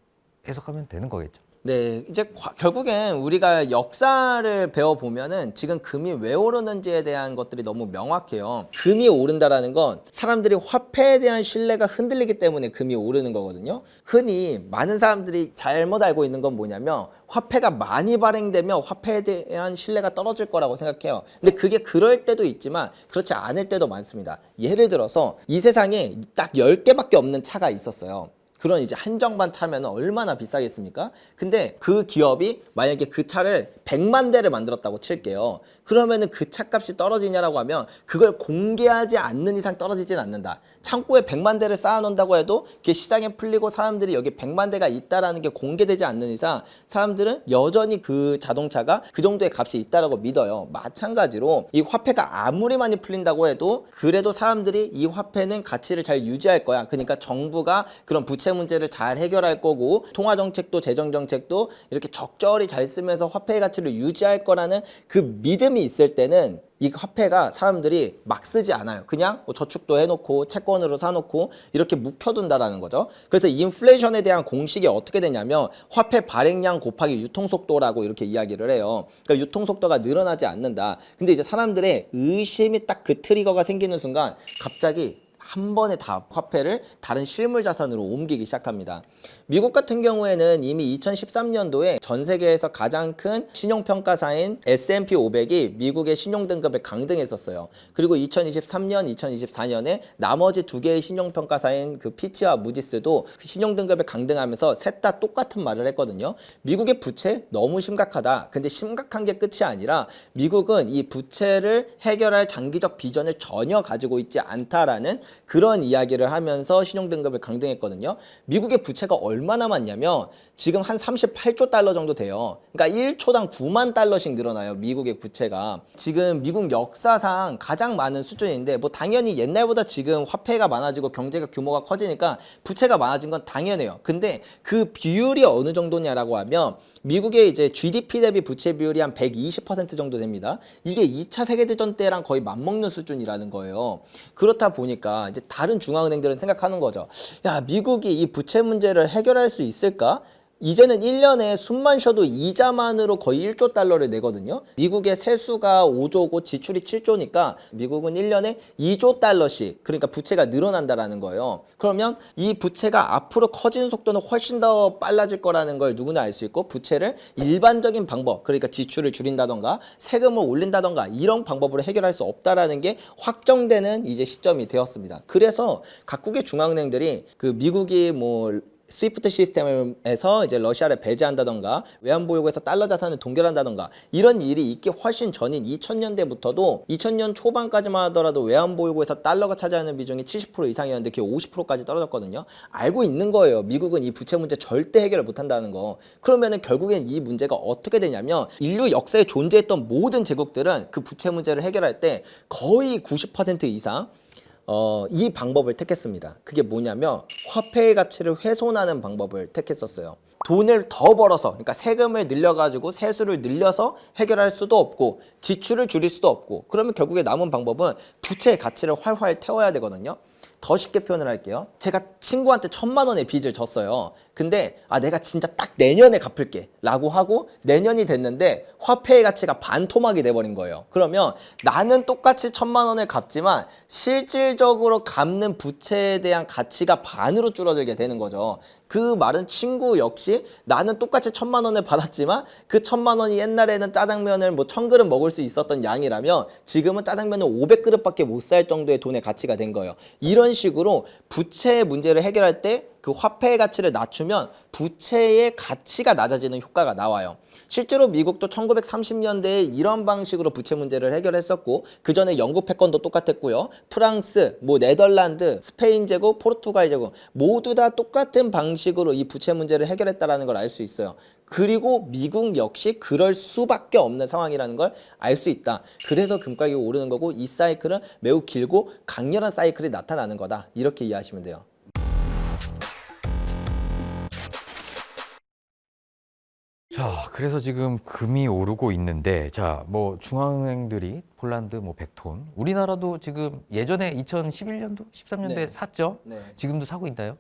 해석하면 되는 거겠죠. 네, 이제 결국엔 우리가 역사를 배워보면은 지금 금이 왜 오르는지에 대한 것들이 너무 명확해요. 금이 오른다라는 건 사람들이 화폐에 대한 신뢰가 흔들리기 때문에 금이 오르는 거거든요. 흔히 많은 사람들이 잘못 알고 있는 건 뭐냐면, 화폐가 많이 발행되면 화폐에 대한 신뢰가 떨어질 거라고 생각해요. 근데 그게 그럴 때도 있지만 그렇지 않을 때도 많습니다. 예를 들어서 이 세상에 딱 10개밖에 없는 차가 있었어요. 그런 이제 한정판 차면 얼마나 비싸겠습니까? 근데 그 기업이 만약에 그 차를 100만 대를 만들었다고 칠게요. 그러면은 그 차값이 떨어지냐라고 하면 그걸 공개하지 않는 이상 떨어지진 않는다. 창고에 100만 대를 쌓아놓는다고 해도 그게 시장에 풀리고 사람들이 여기 100만 대가 있다라는 게 공개되지 않는 이상 사람들은 여전히 그 자동차가 그 정도의 값이 있다라고 믿어요. 마찬가지로 이 화폐가 아무리 많이 풀린다고 해도 그래도 사람들이 이 화폐는 가치를 잘 유지할 거야. 그러니까 정부가 그런 부채 문제를 잘 해결할 거고, 통화 정책도 재정 정책도 이렇게 적절히 잘 쓰면서 화폐의 가치를 유지할 거라는 그 믿음이 있을 때는 이 화폐가 사람들이 막 쓰지 않아요. 그냥 뭐 저축도 해놓고 채권으로 사놓고 이렇게 묵혀둔다라는 거죠. 그래서 인플레이션에 대한 공식이 어떻게 되냐면, 화폐 발행량 곱하기 유통속도라고 이렇게 이야기를 해요. 그러니까 유통속도가 늘어나지 않는다. 근데 이제 사람들의 의심이 딱 그 트리거가 생기는 순간 갑자기 한 번에 다 화폐를 다른 실물 자산으로 옮기기 시작합니다. 미국 같은 경우에는 이미 2013년도에 전 세계에서 가장 큰 신용평가사인 S&P 500이 미국의 신용등급을 강등했었어요. 그리고 2023년, 2024년에 나머지 두 개의 신용평가사인 그 피치와 무디스도 그 신용등급을 강등하면서 셋 다 똑같은 말을 했거든요. 미국의 부채 너무 심각하다. 근데 심각한 게 끝이 아니라 미국은 이 부채를 해결할 장기적 비전을 전혀 가지고 있지 않다라는 그런 이야기를 하면서 신용등급을 강등했거든요. 미국의 부채가 얼마나 많냐면 지금 한 38조 달러 정도 돼요. 그러니까 1초당 9만 달러씩 늘어나요. 미국의 부채가. 지금 미국 역사상 가장 많은 수준인데, 뭐 당연히 옛날보다 지금 화폐가 많아지고 경제가 규모가 커지니까 부채가 많아진 건 당연해요. 근데 그 비율이 어느 정도냐라고 하면, 미국의 이제 GDP 대비 부채 비율이 한 120% 정도 됩니다. 이게 2차 세계대전 때랑 거의 맞먹는 수준이라는 거예요. 그렇다 보니까 이제 다른 중앙은행들은 생각하는 거죠. 야, 미국이 이 부채 문제를 해결할 수 있을까? 이제는 1년에 숨만 쉬어도 이자만으로 거의 1조 달러를 내거든요. 미국의 세수가 5조고 지출이 7조니까 미국은 1년에 2조 달러씩, 그러니까 부채가 늘어난다라는 거예요. 그러면 이 부채가 앞으로 커지는 속도는 훨씬 더 빨라질 거라는 걸 누구나 알 수 있고, 부채를 일반적인 방법, 그러니까 지출을 줄인다던가 세금을 올린다던가 이런 방법으로 해결할 수 없다라는 게 확정되는 이제 시점이 되었습니다. 그래서 각국의 중앙은행들이 그 미국이 뭐 스위프트 시스템에서 이제 러시아를 배제한다던가 외환보유고에서 달러 자산을 동결한다던가 이런 일이 있기 훨씬 전인 2000년대부터도 2000년 초반까지만 하더라도 외환보유고에서 달러가 차지하는 비중이 70% 이상이었는데 그게 50%까지 떨어졌거든요. 알고 있는 거예요. 미국은 이 부채 문제 절대 해결을 못한다는 거. 그러면은 결국엔 이 문제가 어떻게 되냐면, 인류 역사에 존재했던 모든 제국들은 그 부채 문제를 해결할 때 거의 90% 이상 이 방법을 택했습니다. 그게 뭐냐면 화폐의 가치를 훼손하는 방법을 택했었어요. 돈을 더 벌어서, 그러니까 세금을 늘려가지고 세수를 늘려서 해결할 수도 없고 지출을 줄일 수도 없고, 그러면 결국에 남은 방법은 부채의 가치를 활활 태워야 되거든요. 더 쉽게 표현을 할게요. 제가 친구한테 1000만 원의 빚을 졌어요. 근데 내가 진짜 딱 내년에 갚을게 라고 하고 내년이 됐는데 화폐의 가치가 반토막이 돼버린 거예요. 그러면 나는 똑같이 1,000만 원을 갚지만 실질적으로 갚는 부채에 대한 가치가 반으로 줄어들게 되는 거죠. 그 말은 친구 역시 나는 똑같이 1,000만 원을 받았지만 그 1,000만 원이 옛날에는 짜장면을 뭐 1,000그릇 먹을 수 있었던 양이라면 지금은 짜장면을 500그릇밖에 못 살 정도의 돈의 가치가 된 거예요. 이런 식으로 부채의 문제를 해결할 때 그 화폐의 가치를 낮추면 부채의 가치가 낮아지는 효과가 나와요. 실제로 미국도 1930년대에 이런 방식으로 부채 문제를 해결했었고 그 전에 영국 패권도 똑같았고요. 프랑스, 네덜란드, 스페인 제국, 포르투갈 제국 모두 다 똑같은 방식으로 이 부채 문제를 해결했다는 걸 알 수 있어요. 그리고 미국 역시 그럴 수밖에 없는 상황이라는 걸 알 수 있다. 그래서 금가격이 오르는 거고 이 사이클은 매우 길고 강렬한 사이클이 나타나는 거다. 이렇게 이해하시면 돼요. 자, 그래서 지금 금이 오르고 있는데, 자, 뭐 중앙은행들이 폴란드 뭐 100톤, 우리나라도 지금 예전에 2011년도, 13년도에 네. 샀죠? 네. 지금도 사고 있나요?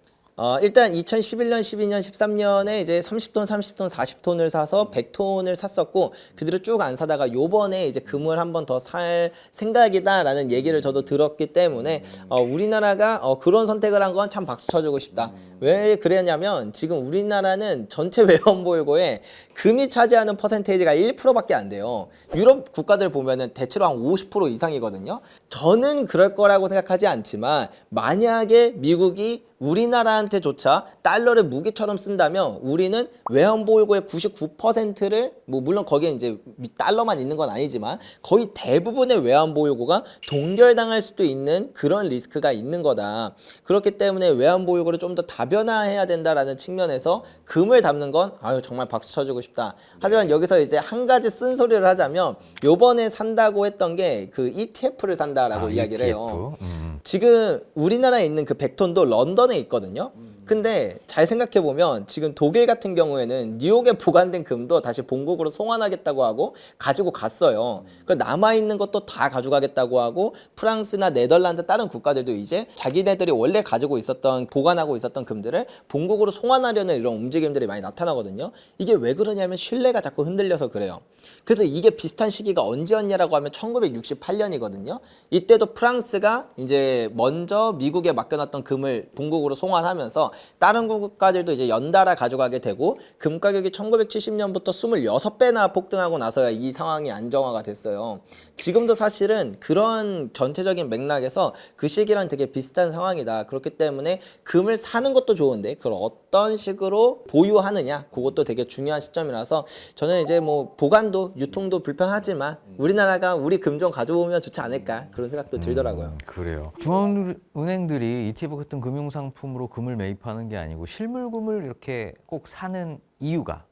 일단 2011년, 12년, 13년에 이제 30톤, 30톤, 40톤을 사서 100톤을 샀었고 그 뒤로 쭉 안 사다가 요번에 이제 금을 한 번 더 살 생각이다라는 얘기를 저도 들었기 때문에 우리나라가 그런 선택을 한 건 참 박수 쳐주고 싶다. 왜 그랬냐면 지금 우리나라는 전체 외환보유고에 금이 차지하는 퍼센테이지가 1%밖에 안 돼요. 유럽 국가들 보면은 대체로 한 50% 이상이거든요. 저는 그럴 거라고 생각하지 않지만 만약에 미국이 우리나라한테조차 달러를 무기처럼 쓴다면 우리는 외환보유고의 99%를 물론 거기에 이제 달러만 있는 건 아니지만 거의 대부분의 외환보유고가 동결당할 수도 있는 그런 리스크가 있는 거다. 그렇기 때문에 외환보유고를 좀 더 다변화해야 된다라는 측면에서 금을 담는 건 정말 박수 쳐주고 싶다. 하지만 여기서 이제 한 가지 쓴소리를 하자면 요번에 산다고 했던 게 그 ETF를 산다라고 이야기를 해요. 지금 우리나라에 있는 그 100톤도 런던에 있거든요. 근데 잘 생각해보면 지금 독일 같은 경우에는 뉴욕에 보관된 금도 다시 본국으로 송환하겠다고 하고 가지고 갔어요. 그 남아있는 것도 다 가져가겠다고 하고 프랑스나 네덜란드 다른 국가들도 이제 자기네들이 원래 가지고 있었던 보관하고 있었던 금들을 본국으로 송환하려는 이런 움직임들이 많이 나타나거든요. 이게 왜 그러냐면 신뢰가 자꾸 흔들려서 그래요. 그래서 이게 비슷한 시기가 언제였냐라고 하면 1968년이거든요. 이때도 프랑스가 이제 먼저 미국에 맡겨놨던 금을 본국으로 송환하면서 다른 국가들도 이제 연달아 가져가게 되고 금 가격이 1970년부터 26배나 폭등하고 나서야 이 상황이 안정화가 됐어요. 지금도 사실은 그런 전체적인 맥락에서 그 시기랑 되게 비슷한 상황이다. 그렇기 때문에 금을 사는 것도 좋은데 그걸 어떤 식으로 보유하느냐 그것도 되게 중요한 시점이라서 저는 이제 뭐 보관도 유통도 불편하지만 우리나라가 우리 금 좀 가져오면 좋지 않을까 그런 생각도 들더라고요. 그래요. 중앙은행들이 ETF 같은 금융상품으로 금을 매입하는 게 아니고 실물금을 이렇게 꼭 사는 이유가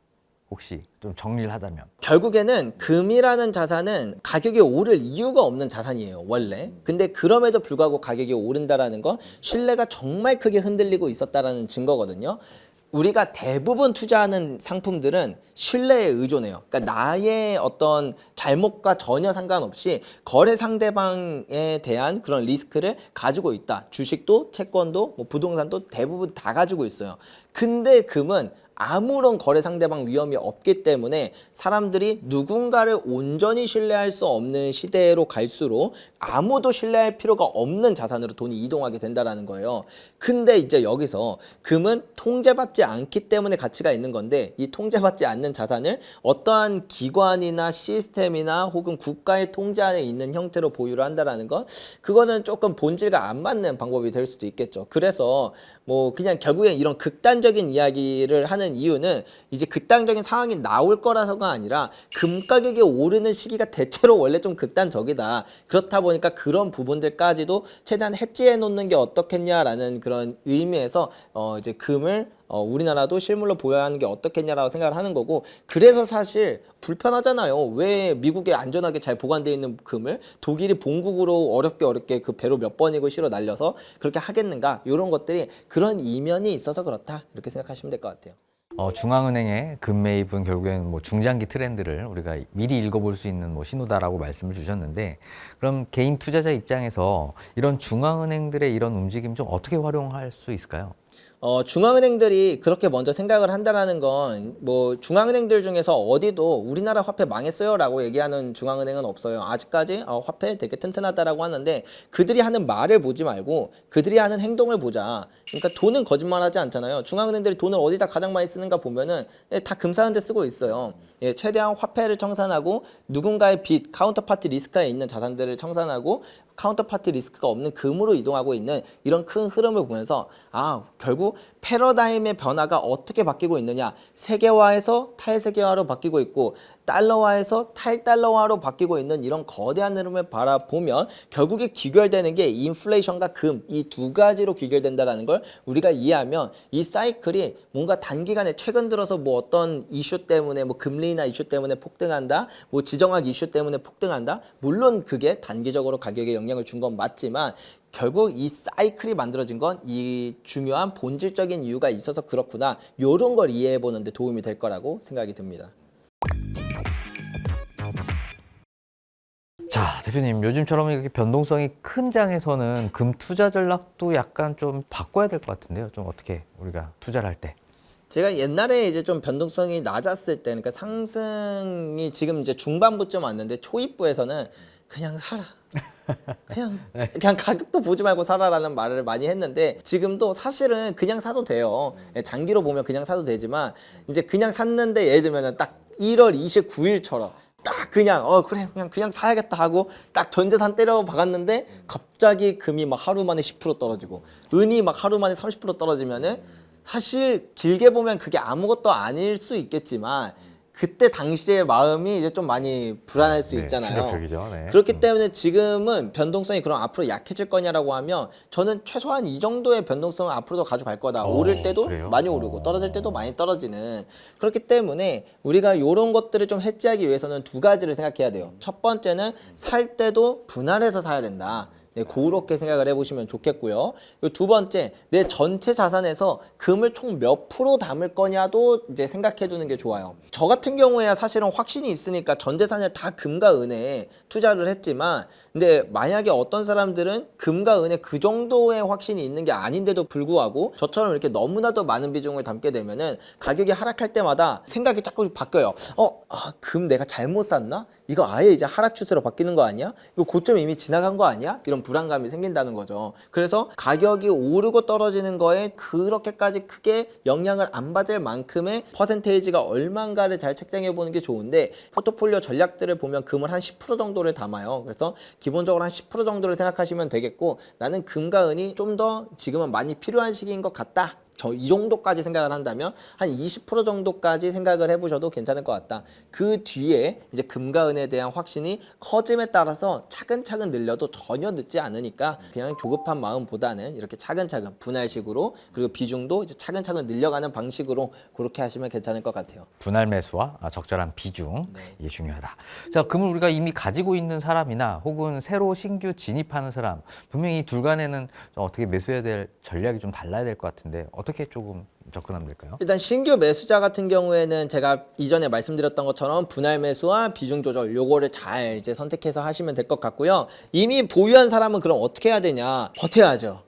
혹시 좀 정리를 하자면? 결국에는 금이라는 자산은 가격이 오를 이유가 없는 자산이에요, 원래. 근데 그럼에도 불구하고 가격이 오른다라는 건 신뢰가 정말 크게 흔들리고 있었다라는 증거거든요. 우리가 대부분 투자하는 상품들은 신뢰에 의존해요. 그러니까 나의 어떤 잘못과 전혀 상관없이 거래 상대방에 대한 그런 리스크를 가지고 있다. 주식도, 채권도, 부동산도 대부분 다 가지고 있어요. 근데 금은 아무런 거래 상대방 위험이 없기 때문에 사람들이 누군가를 온전히 신뢰할 수 없는 시대로 갈수록 아무도 신뢰할 필요가 없는 자산으로 돈이 이동하게 된다는 거예요. 근데 이제 여기서 금은 통제받지 않기 때문에 가치가 있는 건데 이 통제받지 않는 자산을 어떠한 기관이나 시스템이나 혹은 국가의 통제 안에 있는 형태로 보유를 한다는 건 그거는 조금 본질과 안 맞는 방법이 될 수도 있겠죠. 그래서 그냥 결국엔 이런 극단적인 이야기를 하는 이유는 이제 극단적인 상황이 나올 거라서가 아니라 금 가격이 오르는 시기가 대체로 원래 좀 극단적이다. 그렇다 보니까 그런 부분들까지도 최대한 해지해 놓는 게 어떻겠냐라는 그런 의미에서 이제 금을 우리나라도 실물로 보여야 하는 게 어떻겠냐라고 생각을 하는 거고 그래서 사실 불편하잖아요. 왜 미국에 안전하게 잘 보관되어 있는 금을 독일이 본국으로 어렵게 그 배로 몇 번이고 실어 날려서 그렇게 하겠는가 이런 것들이 그런 이면이 있어서 그렇다 이렇게 생각하시면 될 것 같아요. 중앙은행의 금 매입은 결국에는 중장기 트렌드를 우리가 미리 읽어볼 수 있는 신호다라고 말씀을 주셨는데 그럼 개인 투자자 입장에서 이런 중앙은행들의 이런 움직임 좀 어떻게 활용할 수 있을까요? 중앙은행들이 그렇게 먼저 생각을 한다라는 건 뭐 중앙은행들 중에서 어디도 우리나라 화폐 망했어요라고 얘기하는 중앙은행은 없어요. 아직까지 화폐 되게 튼튼하다라고 하는데 그들이 하는 말을 보지 말고 그들이 하는 행동을 보자. 그러니까 돈은 거짓말하지 않잖아요. 중앙은행들이 돈을 어디다 가장 많이 쓰는가 보면은 다 금사는 데 쓰고 있어요. 예, 최대한 화폐를 청산하고 누군가의 빚, 카운터파티 리스크가 있는 자산들을 청산하고 카운터파티 리스크가 없는 금으로 이동하고 있는 이런 큰 흐름을 보면서 결국 패러다임의 변화가 어떻게 바뀌고 있느냐, 세계화에서 탈세계화로 바뀌고 있고 달러화에서 탈달러화로 바뀌고 있는 이런 거대한 흐름을 바라보면 결국에 귀결되는 게 인플레이션과 금 이 두 가지로 귀결된다라는 걸 우리가 이해하면 이 사이클이 뭔가 단기간에 최근 들어서 뭐 어떤 이슈 때문에 뭐 금리나 이슈 때문에 폭등한다, 뭐 지정학 이슈 때문에 폭등한다, 물론 그게 단기적으로 가격에 영향을 준 건 맞지만 결국 이 사이클이 만들어진 건 이 중요한 본질적인 이유가 있어서 그렇구나, 요런 걸 이해해 보는 데 도움이 될 거라고 생각이 듭니다. 자, 대표님, 요즘처럼 이렇게 변동성이 큰 장에서는 금 투자 전략도 약간 좀 바꿔야 될 것 같은데요. 좀 어떻게 우리가 투자를 할 때. 제가 옛날에 이제 좀 변동성이 낮았을 때, 그러니까 상승이 지금 이제 중반부쯤 왔는데 초입부에서는 그냥 사라. 그냥 가격도 보지 말고 사라라는 말을 많이 했는데 지금도 사실은 그냥 사도 돼요. 장기로 보면 그냥 사도 되지만 이제 그냥 샀는데 예를 들면 딱 1월 29일처럼 딱 그냥 그래 그냥 사야겠다 하고 딱 전재산 때려 박았는데 갑자기 금이 막 하루 만에 10% 떨어지고 은이 막 하루 만에 30% 떨어지면은 사실 길게 보면 그게 아무것도 아닐 수 있겠지만 그때 당시의 마음이 이제 좀 많이 불안할 수 있잖아요. 충격적이죠. 네. 그렇기 때문에 지금은 변동성이 그럼 앞으로 약해질 거냐라고 하면 저는 최소한 이 정도의 변동성을 앞으로도 가져갈 거다. 오를 때도 그래요? 많이 오르고 떨어질 때도 많이 떨어지는. 그렇기 때문에 우리가 이런 것들을 좀 해지하기 위해서는 두 가지를 생각해야 돼요. 첫 번째는 살 때도 분할해서 사야 된다. 네, 그렇게 생각을 해보시면 좋겠고요. 그리고 두 번째, 내 전체 자산에서 금을 총 몇 프로 담을 거냐도 이제 생각해 두는 게 좋아요. 저 같은 경우에야 사실은 확신이 있으니까 전 재산을 다 금과 은에 투자를 했지만, 근데 만약에 어떤 사람들은 금과 은에 그 정도의 확신이 있는 게 아닌데도 불구하고 저처럼 이렇게 너무나도 많은 비중을 담게 되면은 가격이 하락할 때마다 생각이 자꾸 바뀌어요. 금 내가 잘못 샀나? 이거 아예 이제 하락 추세로 바뀌는 거 아니야? 이거 고점 이미 지나간 거 아니야? 이런 불안감이 생긴다는 거죠. 그래서 가격이 오르고 떨어지는 거에 그렇게까지 크게 영향을 안 받을 만큼의 퍼센테이지가 얼마인가를 잘 책정해 보는 게 좋은데, 포트폴리오 전략들을 보면 금을 한 10% 정도를 담아요. 그래서 기본적으로 한 10% 정도를 생각하시면 되겠고, 나는 금과 은이 좀 더 지금은 많이 필요한 시기인 것 같다. 이 정도까지 생각을 한다면 한 20% 정도까지 생각을 해보셔도 괜찮을 것 같다. 그 뒤에 이제 금과 은에 대한 확신이 커짐에 따라서 차근차근 늘려도 전혀 늦지 않으니까 그냥 조급한 마음보다는 이렇게 차근차근 분할식으로, 그리고 비중도 이제 차근차근 늘려가는 방식으로 그렇게 하시면 괜찮을 것 같아요. 분할 매수와 적절한 비중, 네. 이게 중요하다. 자, 금을 우리가 이미 가지고 있는 사람이나 혹은 새로 신규 진입하는 사람, 분명히 이 둘 간에는 좀 어떻게 매수해야 될 전략이 좀 달라야 될 것 같은데 어떻게 조금 접근하면 될까요? 일단 신규 매수자 같은 경우에는 제가 이전에 말씀드렸던 것처럼 분할 매수와 비중 조절 요거를 잘 이제 선택해서 하시면 될 것 같고요. 이미 보유한 사람은 그럼 어떻게 해야 되냐? 버텨야죠.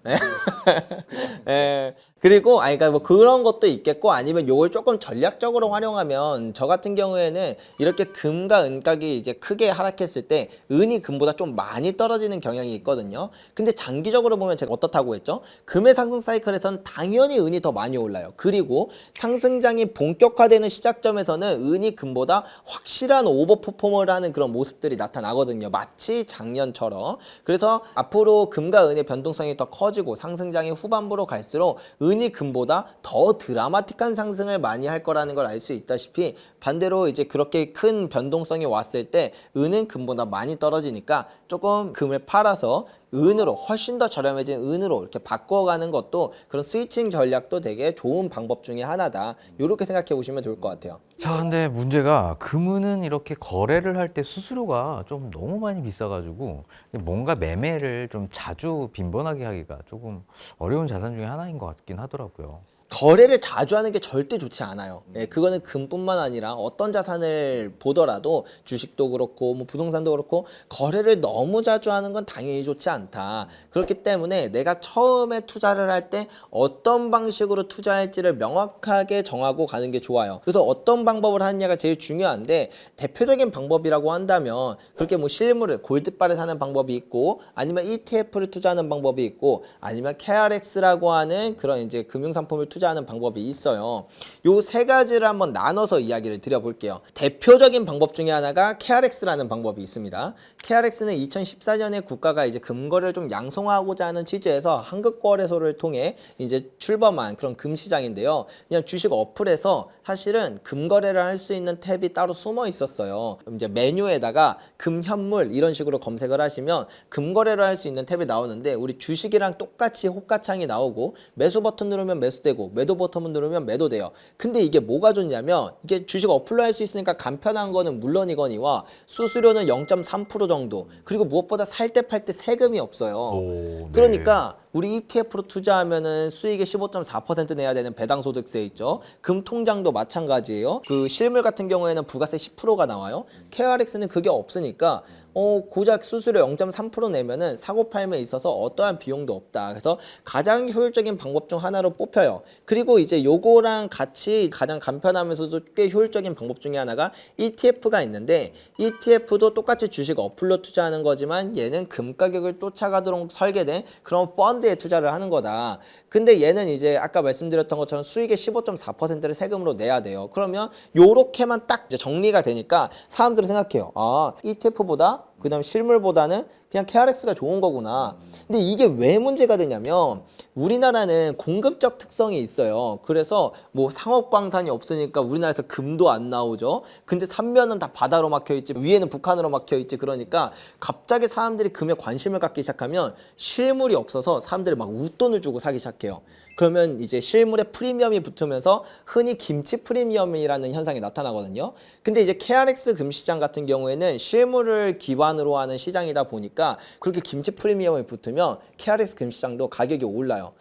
그리고 그러니까 뭐 그런 것도 있겠고, 아니면 요걸 조금 전략적으로 활용하면, 저 같은 경우에는 이렇게 금과 은가격이 이제 크게 하락했을 때 은이 금보다 좀 많이 떨어지는 경향이 있거든요. 근데 장기적으로 보면 제가 어떻다고 했죠? 금의 상승 사이클에선 당연히 은이 더 많이 올라요. 그리고 상승장이 본격화되는 시작점에서는 은이 금보다 확실한 오버퍼폼을 하는 그런 모습들이 나타나거든요. 마치 작년처럼. 그래서 앞으로 금과 은의 변동성이 더 커지고 상승장이 후반부로 갈수록 은이 금보다 더 드라마틱한 상승을 많이 할 거라는 걸 알 수 있다시피, 반대로 이제 그렇게 큰 변동성이 왔을 때 은은 금보다 많이 떨어지니까 조금 금을 팔아서 은으로, 훨씬 더 저렴해진 은으로 이렇게 바꿔가는 것도 그런 스위칭 전략도 되게 좋은 방법 중에 하나다. 이렇게 생각해 보시면 좋을 것 같아요. 자, 근데 문제가 금은 이렇게 거래를 할 때 수수료가 좀 너무 많이 비싸가지고 뭔가 매매를 좀 자주 빈번하게 하기가 조금 어려운 자산 중에 하나인 것 같긴 하더라고요. 거래를 자주 하는 게 절대 좋지 않아요. 예, 그거는 금뿐만 아니라 어떤 자산을 보더라도 주식도 그렇고 뭐 부동산도 그렇고 거래를 너무 자주 하는 건 당연히 좋지 않다. 그렇기 때문에 내가 처음에 투자를 할 때 어떤 방식으로 투자할지를 명확하게 정하고 가는 게 좋아요. 그래서 어떤 방법을 하느냐가 제일 중요한데 대표적인 방법이라고 한다면 그렇게 뭐 실물을 골드바를 사는 방법이 있고 아니면 ETF를 투자하는 방법이 있고 아니면 KRX라고 하는 그런 이제 금융상품을 투자하는 방법이 있어요. 요 세 가지를 한번 나눠서 이야기를 드려볼게요. 대표적인 방법 중에 하나가 KRX라는 방법이 있습니다. KRX는 2014년에 국가가 이제 금거래를 좀 양성화하고자 하는 취지에서 한국거래소를 통해 이제 출범한 그런 금시장인데요. 그냥 주식 어플에서 사실은 금거래를 할 수 있는 탭이 따로 숨어 있었어요. 이제 메뉴에다가 금현물 이런 식으로 검색을 하시면 금거래를 할 수 있는 탭이 나오는데 우리 주식이랑 똑같이 호가창이 나오고 매수 버튼 누르면 매수되고 매도 버튼 누르면 매도돼요. 근데 이게 뭐가 좋냐면 이게 주식 어플로 할 수 있으니까 간편한 거는 물론이거니와 수수료는 0.3% 정도 그리고 무엇보다 살 때 팔 때 세금이 없어요. 네. 그러니까 우리 ETF로 투자하면은 수익의 15.4% 내야 되는 배당소득세 있죠. 금통장도 마찬가지예요. 그 실물 같은 경우에는 부가세 10%가 나와요. KRX는 그게 없으니까 고작 수수료 0.3% 내면은 사고 팔매에 있어서 어떠한 비용도 없다. 그래서 가장 효율적인 방법 중 하나로 뽑혀요. 그리고 이제 요거랑 같이 가장 간편하면서도 꽤 효율적인 방법 중에 하나가 ETF가 있는데 ETF도 똑같이 주식 어플로 투자하는 거지만 얘는 금 가격을 쫓아가도록 설계된 그런 펀드에 투자를 하는 거다. 근데 얘는 이제 아까 말씀드렸던 것처럼 수익의 15.4%를 세금으로 내야 돼요. 그러면 요렇게만 딱 이제 정리가 되니까 사람들은 생각해요. 아, ETF보다 그다음 실물보다는 그냥 KRX가 좋은 거구나. 근데 이게 왜 문제가 되냐면 우리나라는 공급적 특성이 있어요. 그래서 뭐 상업광산이 없으니까 우리나라에서 금도 안 나오죠. 근데 삼면은 다 바다로 막혀 있지 위에는 북한으로 막혀 있지. 그러니까 갑자기 사람들이 금에 관심을 갖기 시작하면 실물이 없어서 사람들이 막 웃돈을 주고 사기 시작해요. 그러면 이제 실물에 프리미엄이 붙으면서 흔히 김치 프리미엄이라는 현상이 나타나거든요. 근데 이제 KRX 금시장 같은 경우에는 실물을 기반으로 하는 시장이다 보니까 그렇게 김치 프리미엄이 붙으면 KRX 금시장도 가격이 올라요.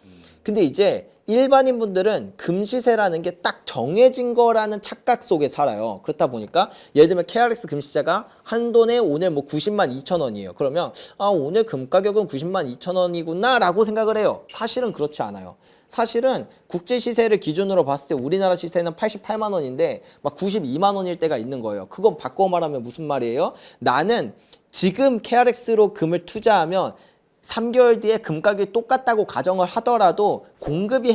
근데 이제 일반인 분들은 금시세라는 게 딱 정해진 거라는 착각 속에 살아요. 그렇다 보니까 예를 들면 KRX 금시세가 한 돈에 오늘 뭐 90만 2천 원이에요. 그러면 아, 오늘 금 가격은 90만 2천 원이구나 라고 생각을 해요. 사실은 그렇지 않아요. 사실은 국제 시세를 기준으로 봤을 때 우리나라 시세는 88만 원인데 막 92만 원일 때가 있는 거예요. 그건 바꿔 말하면 무슨 말이에요? 나는 지금 KRX로 금을 투자하면 3개월 뒤에 금 가격이 똑같다고 가정을 하더라도 공급이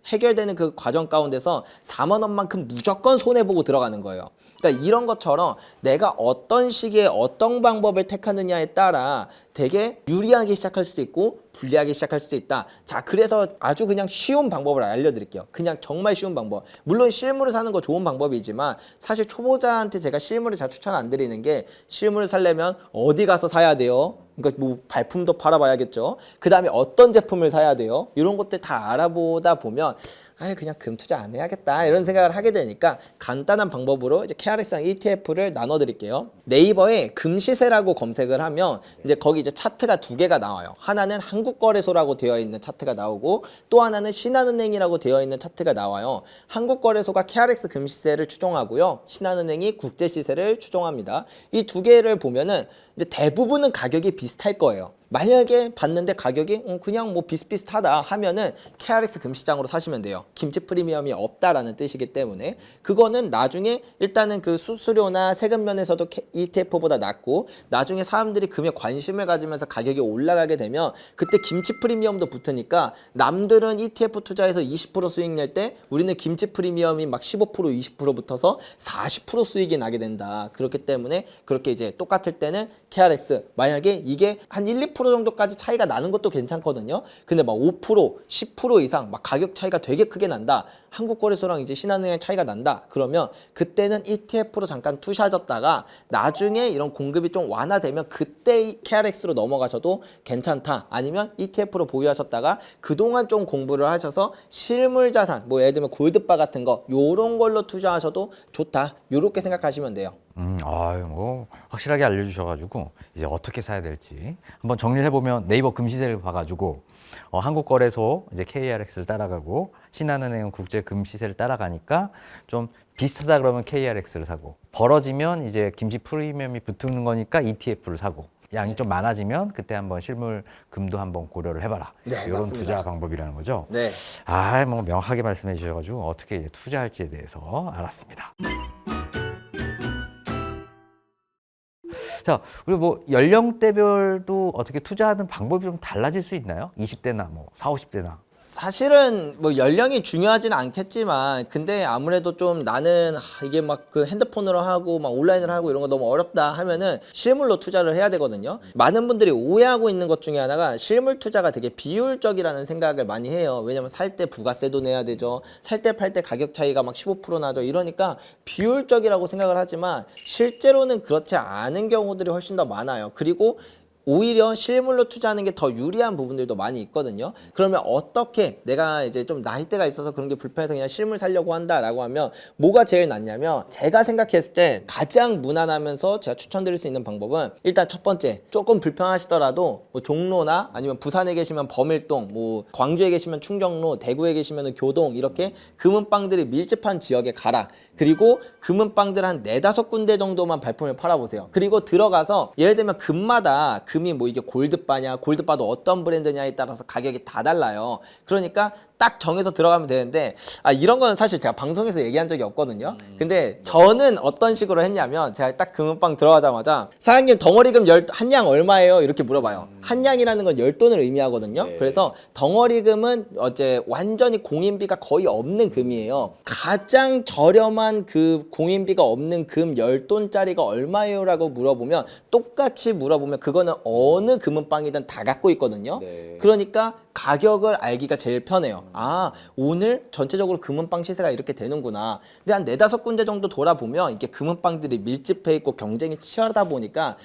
해결되는 그 과정 가운데서 4만 원만큼 무조건 손해보고 들어가는 거예요. 그러니까 이런 것처럼 내가 어떤 시기에 어떤 방법을 택하느냐에 따라 되게 유리하게 시작할 수도 있고 불리하게 시작할 수도 있다. 자, 그래서 아주 그냥 쉬운 방법을 알려드릴게요. 그냥 정말 쉬운 방법. 물론 실물을 사는 거 좋은 방법이지만 사실 초보자한테 제가 실물을 잘 추천 안 드리는 게 실물을 사려면 어디 가서 사야 돼요? 그러니까 뭐 발품도 팔아봐야겠죠. 그 다음에 어떤 제품을 사야 돼요? 이런 것들 다 알아보다 보면 아, 그냥 금 투자 안 해야겠다 이런 생각을 하게 되니까 간단한 방법으로 이제 KRX랑 ETF를 나눠 드릴게요. 네이버에 금시세라고 검색을 하면 이제 거기 이제 차트가 두 개가 나와요. 하나는 한국거래소라고 되어 있는 차트가 나오고 또 하나는 신한은행이라고 되어 있는 차트가 나와요. 한국거래소가 KRX 금시세를 추종하고요. 신한은행이 국제시세를 추종합니다. 이 두 개를 보면은 이제 대부분은 가격이 비슷할 거예요. 만약에 봤는데 가격이 그냥 뭐 비슷비슷하다 하면은 KRX 금시장으로 사시면 돼요. 김치 프리미엄이 없다라는 뜻이기 때문에 그거는 나중에 일단은 그 수수료나 세금 면에서도 ETF보다 낮고 나중에 사람들이 금에 관심을 가지면서 가격이 올라가게 되면 그때 김치 프리미엄도 붙으니까 남들은 ETF 투자해서 20% 수익 낼 때 우리는 김치 프리미엄이 막 15% 20% 붙어서 40% 수익이 나게 된다. 그렇기 때문에 그렇게 이제 똑같을 때는 KRX 만약에 이게 한 1, 2% 정도까지 차이가 나는 것도 괜찮거든요. 근데 막 5%, 10% 이상 막 가격 차이가 되게 크게 난다. 한국거래소랑 이제 신한은행 차이가 난다. 그러면 그때는 ETF로 잠깐 투자하셨다가 나중에 이런 공급이 좀 완화되면 그때 KRX로 넘어가셔도 괜찮다. 아니면 ETF로 보유하셨다가 그동안 좀 공부를 하셔서 실물 자산, 뭐 예를 들면 골드바 같은 거 요런 걸로 투자하셔도 좋다. 요렇게 생각하시면 돼요. 아유, 뭐 확실하게 알려주셔가지고 이제 어떻게 사야 될지 한번 정리를 해보면 네이버 금시세를 봐가지고 한국거래소 이제 KRX를 따라가고 신한은행은 국제 금시세를 따라가니까 좀 비슷하다 그러면 KRX를 사고 벌어지면 이제 김치 프리미엄이 붙는 거니까 ETF를 사고 양이 좀 많아지면 그때 한번 실물 금도 한번 고려를 해봐라. 네, 이런 맞습니다. 투자 방법이라는 거죠. 네. 뭐 명확하게 말씀해 주셔가지고 어떻게 이제 투자할지에 대해서 알았습니다. 자, 그리고 뭐 연령대별도 어떻게 투자하는 방법이 좀 달라질 수 있나요? 20대나 뭐 40, 50대나. 사실은 뭐 연령이 중요하진 않겠지만 근데 아무래도 좀 나는 이게 막 그 핸드폰으로 하고 막 온라인으로 하고 이런 거 너무 어렵다 하면은 실물로 투자를 해야 되거든요. 많은 분들이 오해하고 있는 것 중에 하나가 실물 투자가 되게 비효율적이라는 생각을 많이 해요. 왜냐면 살 때 부가세도 내야 되죠. 살 때 팔 때 가격 차이가 막 15% 나죠. 이러니까 비효율적이라고 생각을 하지만 실제로는 그렇지 않은 경우들이 훨씬 더 많아요. 그리고 오히려 실물로 투자하는 게 더 유리한 부분들도 많이 있거든요. 그러면 어떻게 내가 이제 좀 나이대가 있어서 그런 게 불편해서 그냥 실물 사려고 한다라고 하면 뭐가 제일 낫냐면 제가 생각했을 때 가장 무난하면서 제가 추천드릴 수 있는 방법은 일단 첫 번째 조금 불편하시더라도 뭐 종로나 아니면 부산에 계시면 범일동, 뭐 광주에 계시면 충정로, 대구에 계시면 교동 이렇게 금은방들이 밀집한 지역에 가라. 그리고 금은방들 한 4-5군데 정도만 발품을 팔아보세요. 그리고 들어가서 예를 들면 금마다 금이 뭐 이게 골드바냐 골드바도 어떤 브랜드냐에 따라서 가격이 다 달라요. 그러니까 딱 정해서 들어가면 되는데 이런 거는 사실 제가 방송에서 얘기한 적이 없거든요. 근데 저는 어떤 식으로 했냐면 제가 딱 금은방 들어가자마자 사장님 덩어리금 한 양 얼마예요? 이렇게 물어봐요. 한 양이라는 건 10돈을 의미하거든요. 그래서 덩어리금은 어제 완전히 공인비가 거의 없는 금이에요. 가장 저렴한 그 공인비가 없는 금 10돈짜리가 얼마예요? 라고 물어보면 똑같이 물어보면 그거는 어느 금은방이든 다 갖고 있거든요. 그러니까 가격을 알기가 제일 편해요. 오늘 전체적으로 금은방 시세가 이렇게 되는구나. 근데 한 4-5군데 정도 돌아보면 이게 금은방들이 밀집해 있고 경쟁이 치열하다 보니까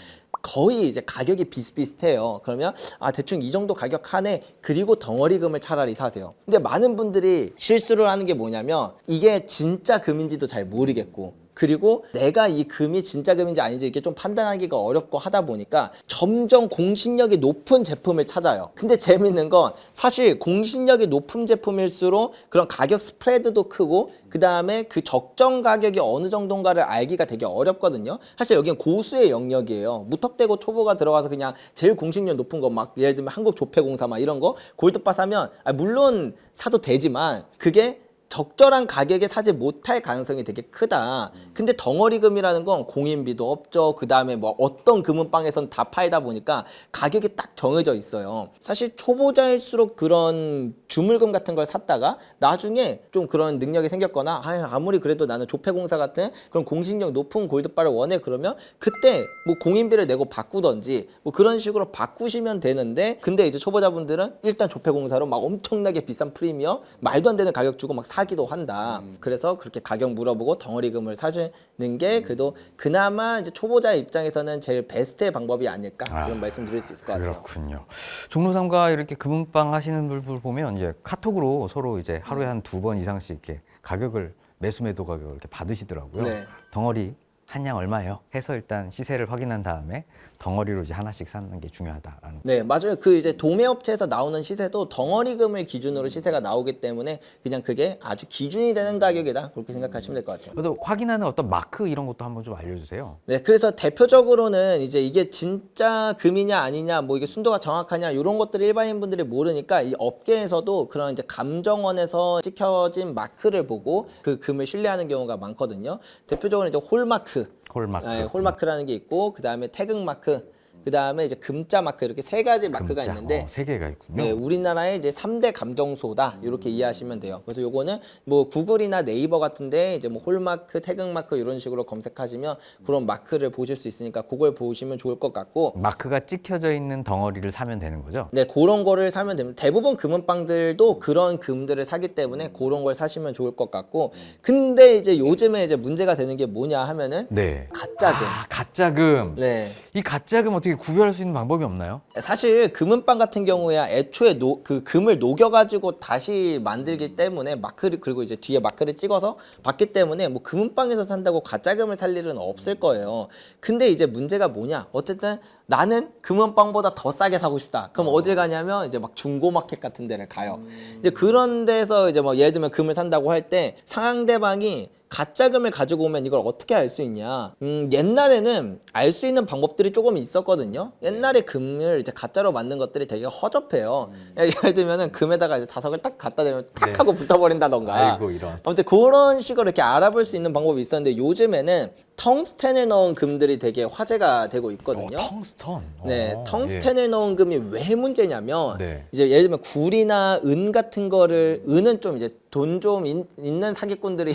거의 이제 가격이 비슷비슷해요. 그러면 대충 이 정도 가격 하네. 그리고 덩어리금을 차라리 사세요. 근데 많은 분들이 실수를 하는 게 뭐냐면 이게 진짜 금인지도 잘 모르겠고 그리고 내가 이 금이 진짜 금인지 아닌지 이렇게 좀 판단하기가 어렵고 하다 보니까 점점 공신력이 높은 제품을 찾아요. 근데 재밌는 건 사실 공신력이 높은 제품일수록 그런 가격 스프레드도 크고 그 다음에 그 적정 가격이 어느 정도인가를 알기가 되게 어렵거든요. 사실 여기는 고수의 영역이에요. 무턱대고 초보가 들어가서 그냥 제일 공신력 높은 거 막 예를 들면 한국조폐공사 막 이런 거 골드바 사면 물론 사도 되지만 그게 적절한 가격에 사지 못할 가능성이 되게 크다. 근데 덩어리금이라는 건 공인비도 없죠. 그 다음에 뭐 어떤 금은방에선 다 팔다 보니까 가격이 딱 정해져 있어요. 사실 초보자일수록 그런 주물금 같은 걸 샀다가 나중에 좀 그런 능력이 생겼거나 아무리 그래도 나는 조폐공사 같은 그런 공신력 높은 골드바를 원해 그러면 그때 뭐 공인비를 내고 바꾸던지 뭐 그런 식으로 바꾸시면 되는데 근데 이제 초보자분들은 일단 조폐공사로 막 엄청나게 비싼 프리미엄 말도 안 되는 가격 주고 막 사기도 한다. 그래서 그렇게 가격 물어보고 덩어리금을 사주는 게 그래도 그나마 이제 초보자 입장에서는 제일 베스트의 방법이 아닐까 그런 말씀드릴 수 있을 것 같아요. 그렇군요. 종로삼가 이렇게 금은방 하시는 분들 보면 이제 카톡으로 서로 이제 하루에 한 2번 이상씩 이렇게 가격을 매수 매도 가격을 이렇게 받으시더라고요. 네. 덩어리 한 양 얼마예요? 해서 일단 시세를 확인한 다음에 덩어리로 이제 하나씩 사는 게 중요하다라는. 네, 맞아요. 그 이제 도매업체에서 나오는 시세도 덩어리금을 기준으로 시세가 나오기 때문에 그냥 그게 아주 기준이 되는 가격이다. 그렇게 생각하시면 될 것 같아요. 그래도 확인하는 어떤 마크 이런 것도 한번 좀 알려주세요. 네, 그래서 대표적으로는 이제 이게 진짜 금이냐 아니냐, 뭐 이게 순도가 정확하냐 이런 것들을 일반인 분들이 모르니까 이 업계에서도 그런 이제 감정원에서 찍혀진 마크를 보고 그 금을 신뢰하는 경우가 많거든요. 대표적으로 이제 홀마크. 홀마크. 네, 홀마크라는 게 있고 그 다음에 태극마크, 그 다음에 이제 금자 마크 이렇게 3가지 마크가 금자. 있는데 3개가 있군요. 네, 우리나라의 이제 3대 감정소다 이렇게 이해하시면 돼요. 그래서 요거는 뭐 구글이나 네이버 같은데 이제 뭐 홀마크, 태극마크 이런 식으로 검색하시면 그런 마크를 보실 수 있으니까 그걸 보시면 좋을 것 같고 마크가 찍혀져 있는 덩어리를 사면 되는 거죠? 네, 그런 거를 사면 됩니다. 대부분 금은방들도 그런 금들을 사기 때문에 그런 걸 사시면 좋을 것 같고 근데 이제 요즘에 이제 문제가 되는 게 뭐냐 하면은 네. 가짜금. 가짜금. 네. 이 가짜금 어떻게 어떻게 구별할 수 있는 방법이 없나요? 사실 금은방 같은 경우에 애초에 그 금을 녹여가지고 다시 만들기 때문에 마크를, 그리고 이제 뒤에 마크를 찍어서 받기 때문에 뭐 금은방에서 산다고 가짜금을 살 일은 없을 거예요. 근데 이제 문제가 뭐냐? 어쨌든 나는 금은방보다 더 싸게 사고 싶다. 그럼 어딜 가냐면 이제 막 중고마켓 같은 데를 가요. 이제 그런 데서 이제 뭐 예를 들면 금을 산다고 할 때 상대방이 가짜금을 가지고 오면 이걸 어떻게 알 수 있냐? 옛날에는 알 수 있는 방법들이 조금 있었거든요. 옛날에 금을 이제 가짜로 만든 것들이 되게 허접해요. 예를 들면은 금에다가 이제 자석을 딱 갖다 대면 탁 하고 붙어버린다던가. 아이고 이런. 아무튼 그런 식으로 이렇게 알아볼 수 있는 방법이 있었는데 요즘에는 텅스텐을 넣은 금들이 되게 화제가 되고 있거든요. 텅스턴. 네, 텅스텐을 넣은 금이 왜 문제냐면 네. 이제 예를 들면 구리나 은 같은 거를, 은은 좀 이제 돈 좀 있는 사기꾼들이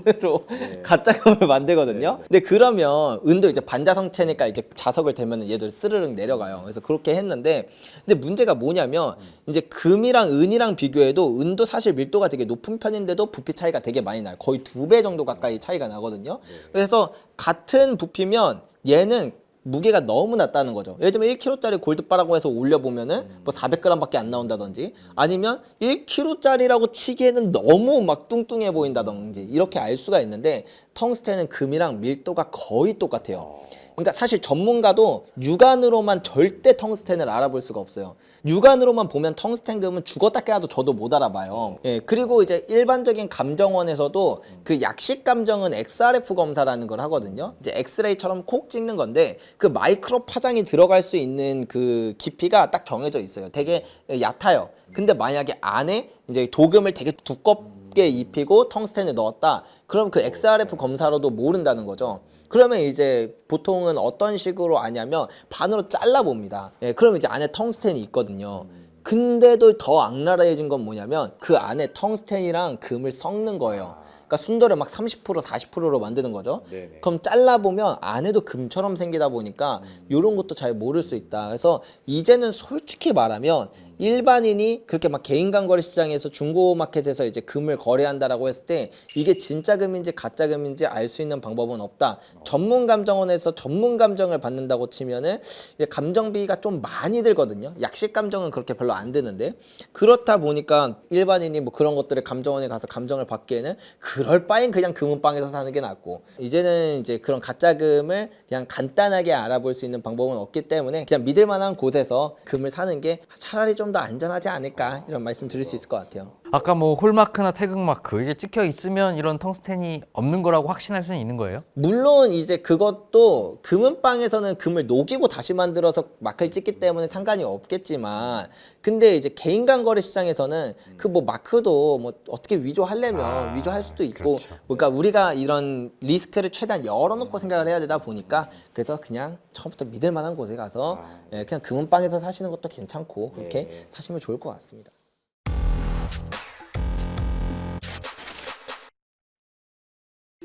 은으로 가짜금을 만들거든요. 근데 그러면 은도 이제 반자성체니까 이제 자석을 대면 얘들 스르륵 내려가요. 그래서 그렇게 했는데, 근데 문제가 뭐냐면 이제 금이랑 은이랑 비교해도 은도 사실 밀도가 되게 높은 편인데도 부피 차이가 되게 많이 나요. 거의 2배 정도 가까이 차이가 나거든요. 그래서 같은 부피면 얘는 무게가 너무 낮다는 거죠. 예를 들면 1kg짜리 골드바라고 해서 올려보면은 뭐 400g밖에 안 나온다든지, 아니면 1kg짜리라고 치기에는 너무 막 뚱뚱해 보인다든지, 이렇게 알 수가 있는데 텅스텐은 금이랑 밀도가 거의 똑같아요. 그러니까 사실 전문가도 육안으로만 절대 텅스텐을 알아볼 수가 없어요. 육안으로만 보면 텅스텐금은 죽었다 깨어도 저도 못 알아봐요. 예, 그리고 이제 일반적인 감정원에서도 그 약식 감정은 XRF 검사라는 걸 하거든요. 이제 엑스레이처럼 콕 찍는 건데 그 마이크로 파장이 들어갈 수 있는 그 깊이가 딱 정해져 있어요. 되게 얕아요. 근데 만약에 안에 이제 도금을 되게 두껍게 입히고 텅스텐을 넣었다. 그럼 그 XRF 검사로도 모른다는 거죠. 그러면 이제 보통은 어떤 식으로 아냐면 반으로 잘라봅니다. 예, 그러면 이제 안에 텅스텐이 있거든요. 근데도 더 악랄해진 건 뭐냐면 그 안에 텅스텐이랑 금을 섞는 거예요. 그러니까 순도를 막 30% 40%로 만드는 거죠. 네네. 그럼 잘라보면 안에도 금처럼 생기다 보니까 이런 것도 잘 모를 수 있다. 그래서 이제는 솔직히 말하면 일반인이 그렇게 막 개인 간거래 시장에서 중고마켓에서 이제 금을 거래한다라고 했을 때 이게 진짜 금인지 가짜 금인지 알 수 있는 방법은 없다. 전문 감정원에서 전문 감정을 받는다고 치면은 이제 감정비가 좀 많이 들거든요. 약식 감정은 그렇게 별로 안 드는데, 그렇다 보니까 일반인이 뭐 그런 것들을 감정원에 가서 감정을 받기에는 그럴 바엔 그냥 금은방에서 사는 게 낫고, 이제는 이제 그런 가짜 금을 그냥 간단하게 알아볼 수 있는 방법은 없기 때문에 그냥 믿을 만한 곳에서 금을 사는 게 차라리 좀 더 안전하지 않을까, 이런 말씀 드릴 수 있을 것 같아요. 아까 뭐 홀마크나 태극마크 이게 찍혀 있으면 이런 텅스텐이 없는 거라고 확신할 수는 있는 거예요? 물론 이제 그것도 금은방에서는 금을 녹이고 다시 만들어서 마크를 찍기 때문에 상관이 없겠지만, 근데 이제 개인 간거래 시장에서는 그 뭐 마크도 뭐 어떻게 위조하려면 위조할 수도 있고, 그렇죠. 그러니까 우리가 이런 리스크를 최대한 열어놓고 생각을 해야 되다 보니까, 그래서 그냥 처음부터 믿을 만한 곳에 가서 예, 그냥 금은방에서 사시는 것도 괜찮고 그렇게 사시면 좋을 것 같습니다.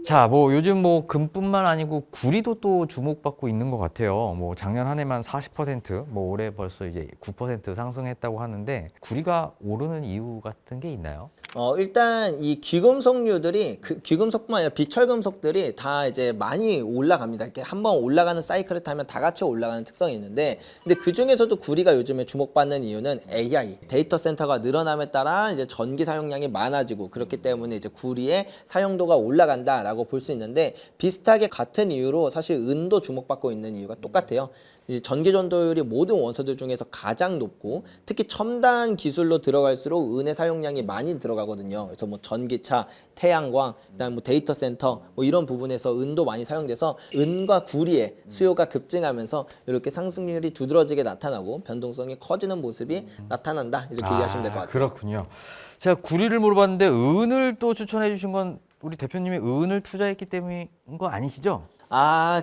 자, 뭐 요즘 뭐 금뿐만 아니고 구리도 또 주목받고 있는 것 같아요. 뭐 작년 한 해만 40%, 뭐 올해 벌써 이제 9% 상승했다고 하는데 구리가 오르는 이유 같은 게 있나요? 일단 이 귀금속류들이, 그 귀금속뿐만 아니라 비철금속들이 다 이제 많이 올라갑니다. 이렇게 한번 올라가는 사이클을 타면 다 같이 올라가는 특성이 있는데, 근데 그 중에서도 구리가 요즘에 주목받는 이유는 AI, 데이터 센터가 늘어남에 따라 이제 전기 사용량이 많아지고, 그렇기 때문에 이제 구리의 사용도가 올라간다라고 볼 수 있는데, 비슷하게 같은 이유로 사실 은도 주목받고 있는 이유가 똑같아요. 이제 전기 전도율이 모든 원소들 중에서 가장 높고, 특히 첨단 기술로 들어갈수록 은의 사용량이 많이 들어가거든요. 그래서 뭐 전기차, 태양광, 그다음 뭐 데이터 센터 뭐 이런 부분에서 은도 많이 사용돼서 은과 구리의 수요가 급증하면서 이렇게 상승률이 두드러지게 나타나고 변동성이 커지는 모습이 나타난다, 이렇게 이해하시면 될 것 같아요. 그렇군요. 제가 구리를 물어봤는데 은을 또 추천해 주신 건 우리 대표님이 은을 투자했기 때문인 거 아니시죠?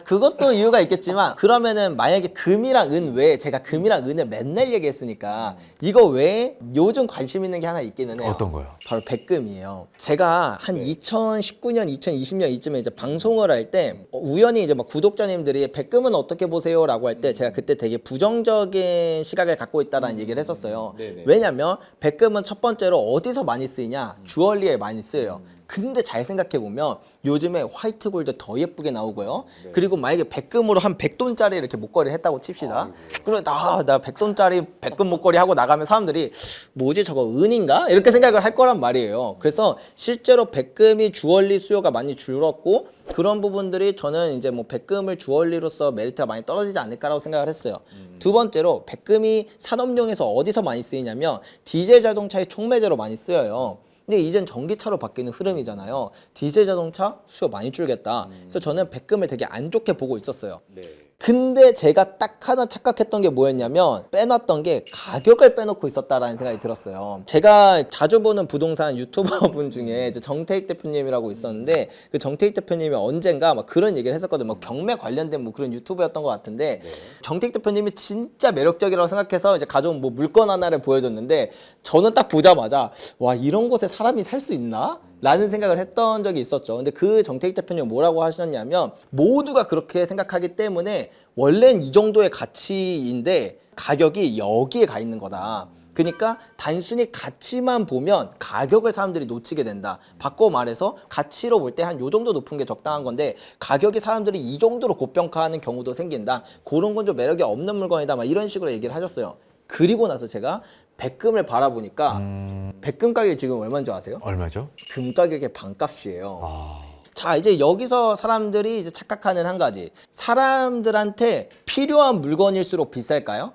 그것도 이유가 있겠지만, 그러면은 만약에 금이랑 은 외에, 제가 금이랑 은을 맨날 얘기했으니까 이거 외에 요즘 관심 있는 게 하나 있기는 해요. 어떤 거요? 바로 백금이에요. 제가 한 2019년, 2020년 이쯤에 이제 방송을 할 때 우연히 이제 막 구독자님들이 백금은 어떻게 보세요라고 할 때 제가 그때 되게 부정적인 시각을 갖고 있다라는 얘기를 했었어요. 왜냐면 백금은 첫 번째로 어디서 많이 쓰이냐? 주얼리에 많이 쓰여요. 근데 잘 생각해보면 요즘에 화이트 골드 더 예쁘게 나오고요. 그리고 만약에 백금으로 한 100돈짜리 이렇게 목걸이를 했다고 칩시다. 그리고 나 100돈짜리 백금 목걸이 하고 나가면 사람들이 뭐지 저거 은인가? 이렇게 생각을 할 거란 말이에요. 그래서 실제로 백금이 주얼리 수요가 많이 줄었고 그런 부분들이 저는 이제 뭐 백금을 주얼리로서 메리트가 많이 떨어지지 않을까라고 생각을 했어요. 두 번째로 백금이 산업용에서 어디서 많이 쓰이냐면 디젤 자동차의 촉매제로 많이 쓰여요. 근데 이젠 전기차로 바뀌는 흐름이잖아요. 디젤 자동차 수요 많이 줄겠다. 그래서 저는 백금을 되게 안 좋게 보고 있었어요. 근데 제가 딱 하나 착각했던 게 뭐였냐면 빼놨던 게 가격을 빼놓고 있었다라는 생각이 들었어요. 제가 자주 보는 부동산 유튜버 분 중에 이제 정태익 대표님이라고 있었는데 그 정태익 대표님이 언젠가 막 그런 얘기를 했었거든요. 뭐 경매 관련된 뭐 그런 유튜브였던 것 같은데 정태익 대표님이 진짜 매력적이라고 생각해서 이제 가져온 뭐 물건 하나를 보여줬는데 저는 딱 보자마자 와 이런 곳에 사람이 살 수 있나? 라는 생각을 했던 적이 있었죠. 근데 그 정태익 대표님은 뭐라고 하셨냐면 모두가 그렇게 생각하기 때문에 원래는 이 정도의 가치인데 가격이 여기에 가 있는 거다. 그러니까 단순히 가치만 보면 가격을 사람들이 놓치게 된다. 바꿔 말해서 가치로 볼 때 한 요 정도 높은 게 적당한 건데 가격이 사람들이 이 정도로 고평가하는 경우도 생긴다. 그런 건 좀 매력이 없는 물건이다. 막 이런 식으로 얘기를 하셨어요. 그리고 나서 제가 백금을 바라보니까 백금 가격이 지금 얼마인 줄 아세요? 얼마죠? 금 가격의 반값이에요. 자, 이제 여기서 사람들이 이제 착각하는 한 가지. 사람들한테 필요한 물건일수록 비쌀까요?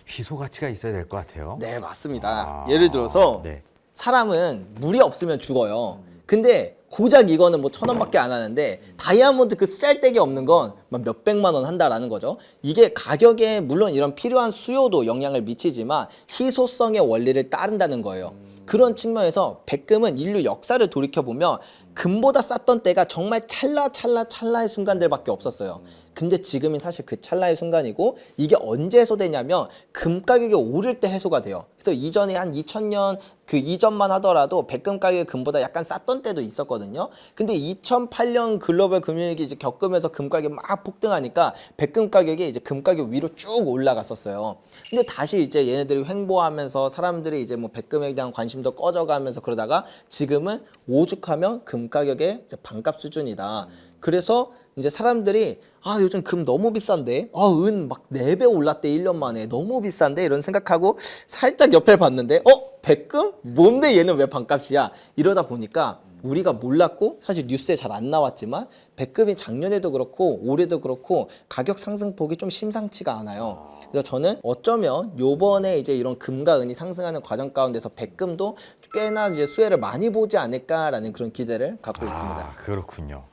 희소 가치가 있어야 될 것 같아요. 네, 맞습니다. 예를 들어서 네. 사람은 물이 없으면 죽어요. 근데 고작 이거는 뭐 1,000원밖에 안 하는데 다이아몬드 그 쓰잘데기 없는 건 막 몇백만 원 한다라는 거죠. 이게 가격에 물론 이런 필요한 수요도 영향을 미치지만 희소성의 원리를 따른다는 거예요. 그런 측면에서 백금은 인류 역사를 돌이켜보면 금보다 쌌던 때가 정말 찰나의 순간들밖에 없었어요. 근데 지금이 사실 그 찰나의 순간이고 이게 언제 해소되냐면 금 가격이 오를 때 해소가 돼요. 그래서 이전에 한 2000년 그 이전만 하더라도 백금 가격이 금보다 약간 쌌던 때도 있었거든요. 근데 2008년 글로벌 금융위기 이제 겪으면서 금 가격이 막 폭등하니까 백금 가격이 이제 금 가격 위로 쭉 올라갔었어요. 근데 다시 이제 얘네들이 횡보하면서 사람들이 이제 뭐 백금에 대한 관심도 꺼져가면서 그러다가 지금은 오죽하면 금 가격의 이제 반값 수준이다. 그래서 이제 사람들이 아 요즘 금 너무 비싼데 은 막 4배 올랐대 1년 만에 너무 비싼데 이런 생각하고 살짝 옆에 봤는데 백금? 뭔데 얘는 왜 반값이야? 이러다 보니까 우리가 몰랐고 사실 뉴스에 잘 안 나왔지만 백금이 작년에도 그렇고 올해도 그렇고 가격 상승폭이 좀 심상치가 않아요. 그래서 저는 어쩌면 요번에 이제 이런 금과 은이 상승하는 과정 가운데서 백금도 꽤나 이제 수혜를 많이 보지 않을까라는 그런 기대를 갖고 있습니다. 그렇군요.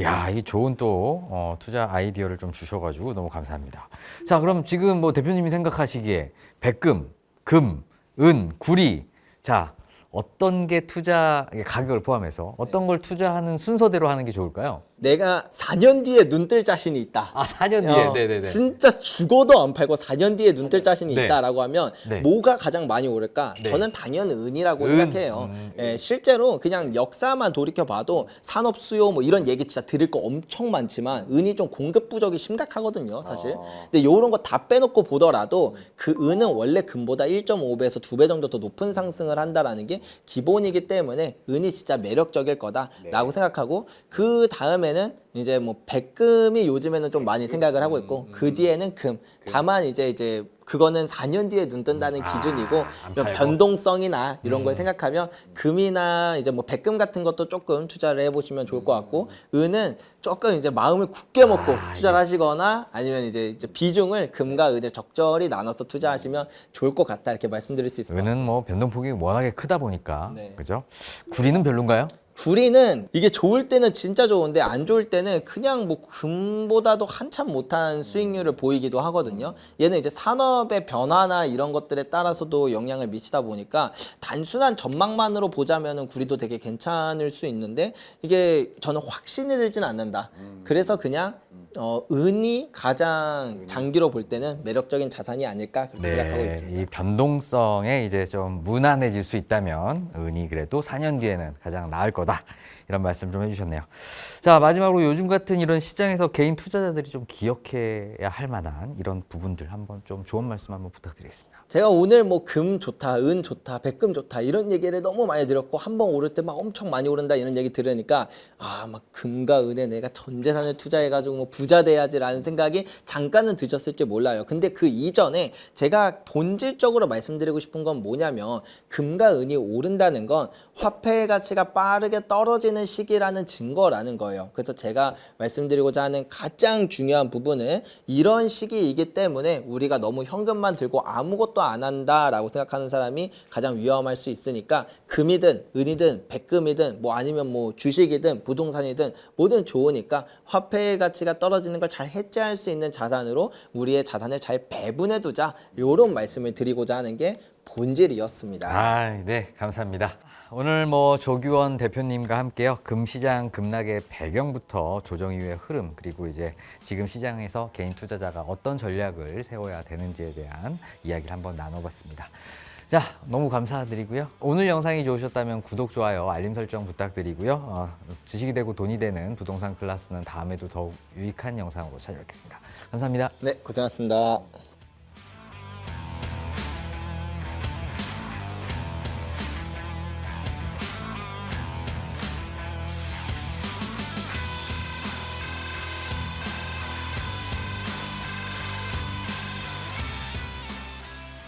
야, 이 좋은 또 투자 아이디어를 좀 주셔가지고 너무 감사합니다. 자, 그럼 지금 뭐 대표님이 생각하시기에 백금, 금, 은, 구리, 자 어떤 게 투자 가격을 포함해서 어떤 걸 투자하는 순서대로 하는 게 좋을까요? 내가 4년 뒤에 눈 뜰 자신이 있다. 4년 뒤에. 네네네. 진짜 죽어도 안 팔고 4년 뒤에 눈 뜰 자신이 네. 있다라고 하면 네. 뭐가 가장 많이 오를까? 네. 저는 당연히 은이라고 생각해요. 실제로 그냥 역사만 돌이켜봐도 산업 수요 뭐 이런 얘기 진짜 들을 거 엄청 많지만 은이 좀 공급 부족이 심각하거든요, 사실. 근데 이런 거 다 빼놓고 보더라도 그 은은 원래 금보다 1.5배에서 2배 정도 더 높은 상승을 한다라는 게 기본이기 때문에 은이 진짜 매력적일 거다라고 생각하고 그 다음에는 이제 뭐 백금이 요즘에는 좀 많이 생각을 하고 있고 그 뒤에는 금. 다만 이제 그거는 4년 뒤에 눈 뜬다는 기준이고 이런 변동성이나 이런 걸 생각하면 금이나 이제 뭐 백금 같은 것도 조금 투자를 해보시면 좋을 것 같고 은은 조금 이제 마음을 굳게 먹고 투자를 하시거나 아니면 이제 비중을 금과 은을 적절히 나눠서 투자하시면 좋을 것 같다 이렇게 말씀드릴 수 있습니다. 은은 뭐 변동폭이 워낙에 크다 보니까 네. 그죠? 구리는 별론가요? 구리는 이게 좋을 때는 진짜 좋은데 안 좋을 때는 그냥 뭐 금보다도 한참 못한 수익률을 보이기도 하거든요. 얘는 이제 산업의 변화나 이런 것들에 따라서도 영향을 미치다 보니까 단순한 전망만으로 보자면은 구리도 되게 괜찮을 수 있는데 이게 저는 확신이 들지는 않는다. 그래서 그냥 은이 가장 장기로 볼 때는 매력적인 자산이 아닐까 그렇게 생각하고 있습니다. 이 변동성에 이제 좀 무난해질 수 있다면 은이 그래도 4년 뒤에는 가장 나을 거다. 이런 말씀 좀 해주셨네요. 자, 마지막으로 요즘 같은 이런 시장에서 개인 투자자들이 좀 기억해야 할 만한 이런 부분들 한번 좀 좋은 말씀 한번 부탁드리겠습니다. 제가 오늘 뭐 금 좋다, 은 좋다, 백금 좋다 이런 얘기를 너무 많이 드렸고 한 번 오를 때 막 엄청 많이 오른다 이런 얘기 들으니까 아, 막 금과 은에 내가 전 재산을 투자해가지고 뭐 부자 돼야지라는 생각이 잠깐은 드셨을지 몰라요. 근데 그 이전에 제가 본질적으로 말씀드리고 싶은 건 뭐냐면 금과 은이 오른다는 건 화폐의 가치가 빠르게 떨어지는 시기라는 증거라는 거예요. 그래서 제가 말씀드리고자 하는 가장 중요한 부분은 이런 시기이기 때문에 우리가 너무 현금만 들고 아무것도 안 한다라고 생각하는 사람이 가장 위험할 수 있으니까 금이든 은이든 백금이든 뭐 아니면 뭐 주식이든 부동산이든 뭐든 좋으니까 화폐의 가치가 떨어지는 걸 잘 해지할 수 있는 자산으로 우리의 자산을 잘 배분해 두자 이런 말씀을 드리고자 하는 게 본질이었습니다. 아, 네, 감사합니다. 오늘 뭐 조규원 대표님과 함께요. 금시장 급락의 배경부터 조정 이후의 흐름, 그리고 이제 지금 시장에서 개인 투자자가 어떤 전략을 세워야 되는지에 대한 이야기를 한번 나눠봤습니다. 자, 너무 감사드리고요. 오늘 영상이 좋으셨다면 구독, 좋아요, 알림 설정 부탁드리고요. 주식이 되고 돈이 되는 부동산 클래스는 다음에도 더욱 유익한 영상으로 찾아뵙겠습니다. 감사합니다. 네, 고생하셨습니다.